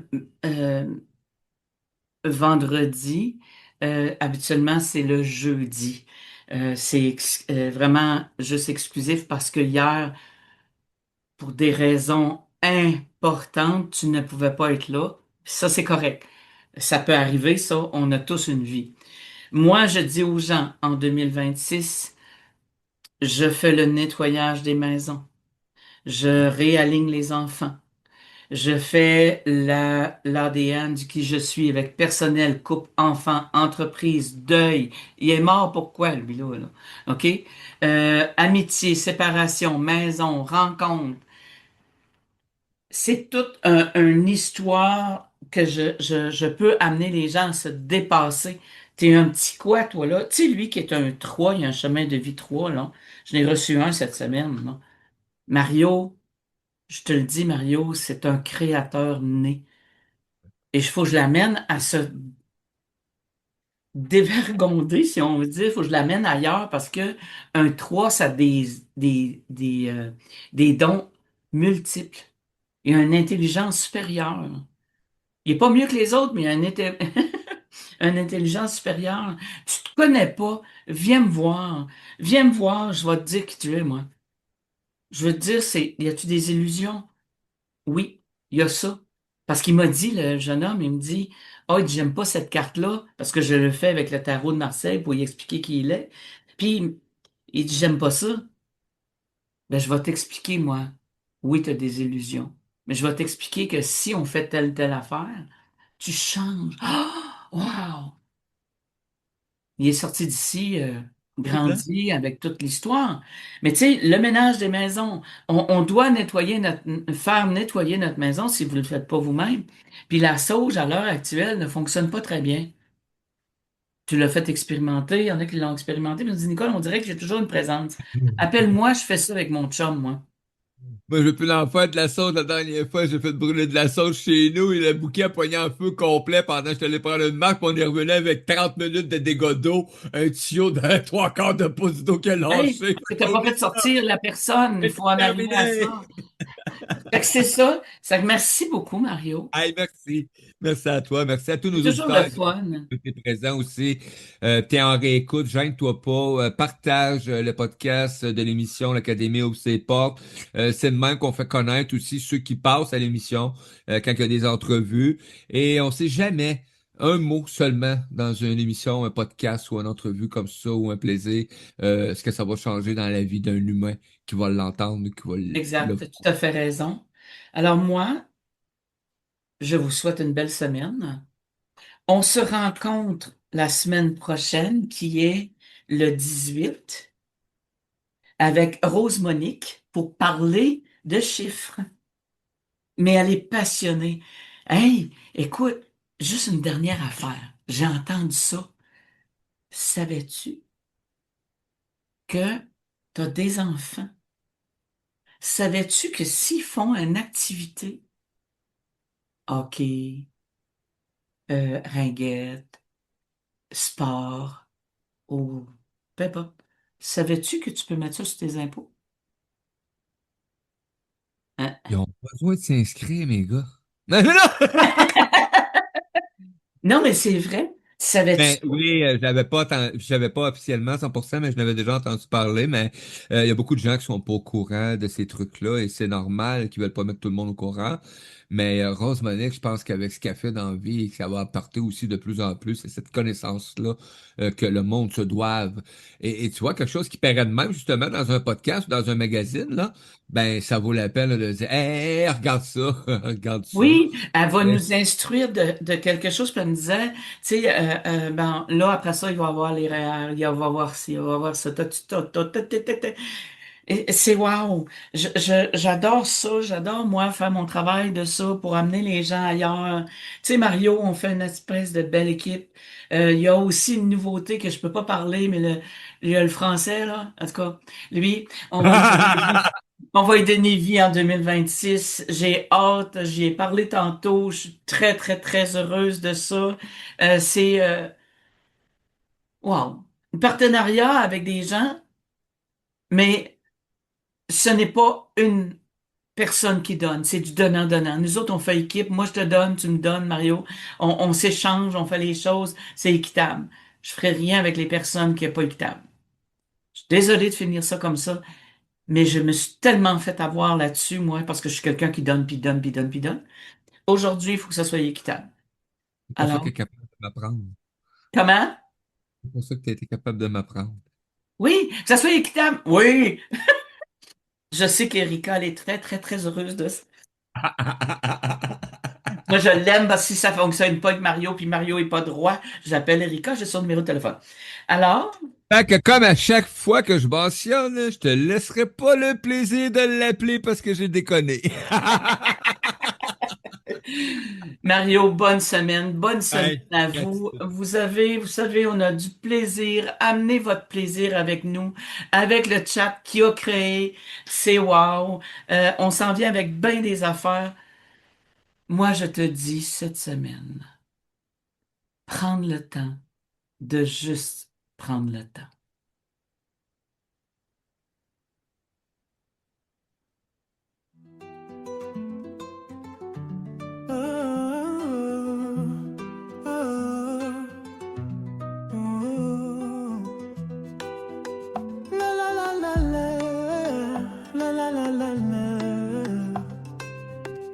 vendredi. Habituellement, c'est le jeudi. Vraiment juste exclusif parce que hier, pour des raisons importantes, tu ne pouvais pas être là. Ça, c'est correct. Ça peut arriver, ça. On a tous une vie. Moi, je dis aux gens, en 2026, je fais le nettoyage des maisons. Je réaligne les enfants. Je fais l'ADN du qui je suis avec personnel, couple, enfant, entreprise, deuil. Il est mort pourquoi, lui, là? OK? Amitié, séparation, maison, rencontre. C'est toute une histoire que je peux amener les gens à se dépasser. T'es un petit quoi, toi, là? Tu sais, lui qui est un 3, il y a un chemin de vie 3 là. Je n'ai reçu un cette semaine, là. Mario, je te le dis, Mario, c'est un créateur né. Et il faut que je l'amène à se dévergonder, si on veut dire. Il faut que je l'amène ailleurs parce que un 3 ça a des dons multiples. Il a une intelligence supérieure. Il est pas mieux que les autres, mais il a une intelligence supérieure. Tu te connais pas, viens me voir. Viens me voir, je vais te dire qui tu es, moi. Je veux te dire, y a-tu des illusions? Oui, il y a ça. Parce qu'il m'a dit, le jeune homme, il me dit, oh, il dit, j'aime pas cette carte-là, parce que je le fais avec le tarot de Marseille pour lui expliquer qui il est. Puis, il dit, j'aime pas ça. Ben, je vais t'expliquer, moi. Oui, tu as des illusions. Mais je vais t'expliquer que si on fait telle affaire, tu changes. Ah! Wow! Il est sorti d'ici, Là. grandi avec toute l'histoire. Mais tu sais, le ménage des maisons, on doit faire nettoyer notre maison si vous ne le faites pas vous-même. Puis la sauge, à l'heure actuelle, ne fonctionne pas très bien. Tu l'as fait expérimenter, il y en a qui l'ont expérimenté, mais on dit, Nicole, on dirait que j'ai toujours une présence. Appelle-moi, je fais ça avec mon chum, moi. Moi, j'ai pu en faire de la sauce la dernière fois. J'ai fait brûler de la sauce chez nous et le bouquet a pogné en feu complet pendant que je suis allé prendre une marque. Puis on est revenu avec 30 minutes de dégâts d'eau, un tuyau de 3/4 de pouce d'eau qui a Hey, lâché. tu n'as pas fait sortir la personne, il C'est faut en arriver à terminé. ça. Fait que c'est ça. Merci beaucoup, Mario. Hey, merci. Merci à toi. Merci à tous C'est nos toujours le auditeurs fun. qui étaient présents aussi. T'es en réécoute, gêne-toi pas. Partage le podcast de l'émission L'Académie ouvre ses portes. C'est de même qu'on fait connaître aussi ceux qui passent à l'émission quand il y a des entrevues. Et on sait jamais un mot seulement dans une émission, un podcast ou une entrevue comme ça ou un plaisir, ce que ça va changer dans la vie d'un humain qui va l'entendre, qui va le Exact, tu as tout à fait raison. Alors moi, je vous souhaite une belle semaine. On se rencontre la semaine prochaine, qui est le 18, avec Rose Monique pour parler de chiffres. Mais elle est passionnée. Hey, écoute, juste une dernière affaire. J'ai entendu ça. Savais-tu que tu as des enfants? Savais-tu que s'ils font une activité, hockey, ringuette, sport ou peu importe, savais-tu que tu peux mettre ça sur tes impôts? Hein? Ils ont besoin de s'inscrire, mes gars. Non, non, non! Non, mais c'est vrai. Savais-tu? Ben oui, j'avais pas officiellement 100%, mais je n'avais déjà entendu parler, mais il y a beaucoup de gens qui sont pas au courant de ces trucs-là et c'est normal qu'ils veulent pas mettre tout le monde au courant. Mais Rose Monique, je pense qu'avec ce qu'elle fait dans la vie, ça va apporter aussi de plus en plus, c'est cette connaissance-là que le monde se doive. Et tu vois, quelque chose qui paraît de même, justement, dans un podcast ou dans un magazine, là, ben ça vaut la peine là, de dire Hey, regarde ça, regarde ça. Oui, elle va nous instruire de quelque chose, puis elle me disait, tu sais, ben, là, après ça, il va y avoir les REER, il va y avoir ci, il va y avoir ça. Et c'est wow. J'adore ça, j'adore, moi, faire mon travail de ça pour amener les gens ailleurs. Tu sais, Mario, on fait une espèce de belle équipe. Il y a aussi une nouveauté que je peux pas parler, mais il y a le français, là, en tout cas, lui, on va lui donner vie. On va lui donner vie en 2026. J'ai hâte, j'y ai parlé tantôt. Je suis très, très, très heureuse de ça. Wow. Un partenariat avec des gens, mais ce n'est pas une personne qui donne, c'est du donnant-donnant. Nous autres, on fait équipe. Moi, je te donne, tu me donnes, Mario. On s'échange, on fait les choses, c'est équitable. Je ferai rien avec les personnes qui n'est pas équitable. Je suis désolée de finir ça comme ça, mais je me suis tellement fait avoir là-dessus, moi, parce que je suis quelqu'un qui donne, puis donne, puis donne, puis donne. Aujourd'hui, il faut que ça soit équitable. C'est pour ça que Alors, tu es capable de m'apprendre. comment? C'est pour ça que tu as été capable de m'apprendre. Oui, que ça soit équitable. Oui. Je sais qu'Erika, elle est très, très, très heureuse de ça. Moi, je l'aime parce que si ça fonctionne pas avec Mario, puis Mario est pas droit, j'appelle Erika, j'ai son numéro de téléphone. Alors, Fait que comme à chaque fois que je mentionne, je te laisserai pas le plaisir de l'appeler parce que j'ai déconné. Mario, bonne semaine Hey, à vous. gratitude. Vous savez, on a du plaisir. Amenez votre plaisir avec nous, avec le chat qui a créé. C'est wow. On s'en vient avec bien des affaires. Moi, je te dis cette semaine, prendre le temps de juste prendre le temps. Oh, oh, oh, oh. La la la la la, la la la la la.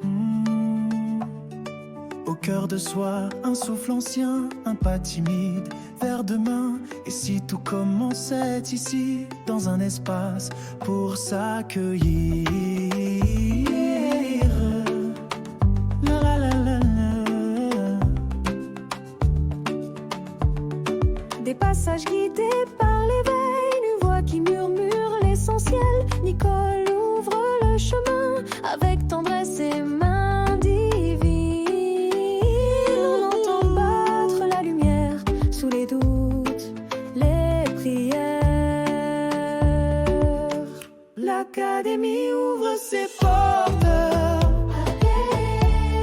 Hmm. Au cœur de soi, un souffle ancien, un pas timide vers demain. Et si tout commençait ici, dans un espace pour s'accueillir. La la la la la. Des passages guidés par l'éveil, une voix qui murmure l'essentiel. Nicole ouvre le chemin avec tendresse et main divine. On entend battre la lumière sous les doutes, les prières. L'Académie ouvre ses portes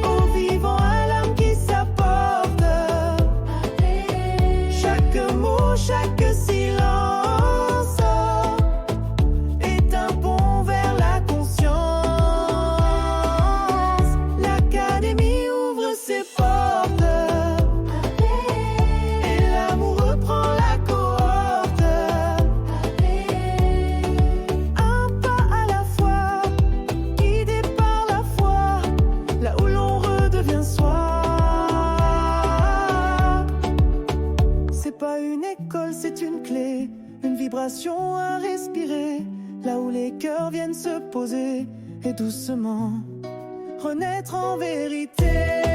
aux vivants à l'âme qui s'apporte. Chaque mot, chaque silence est un pont vers la conscience. L'Académie ouvre ses portes et l'amour reprend la cohorte. Un pas à la fois, guidé par la foi, là où l'on redevient soi. C'est pas une école, c'est une clé, une vibration à respirer, là où les cœurs viennent se poser et doucement renaître en vérité.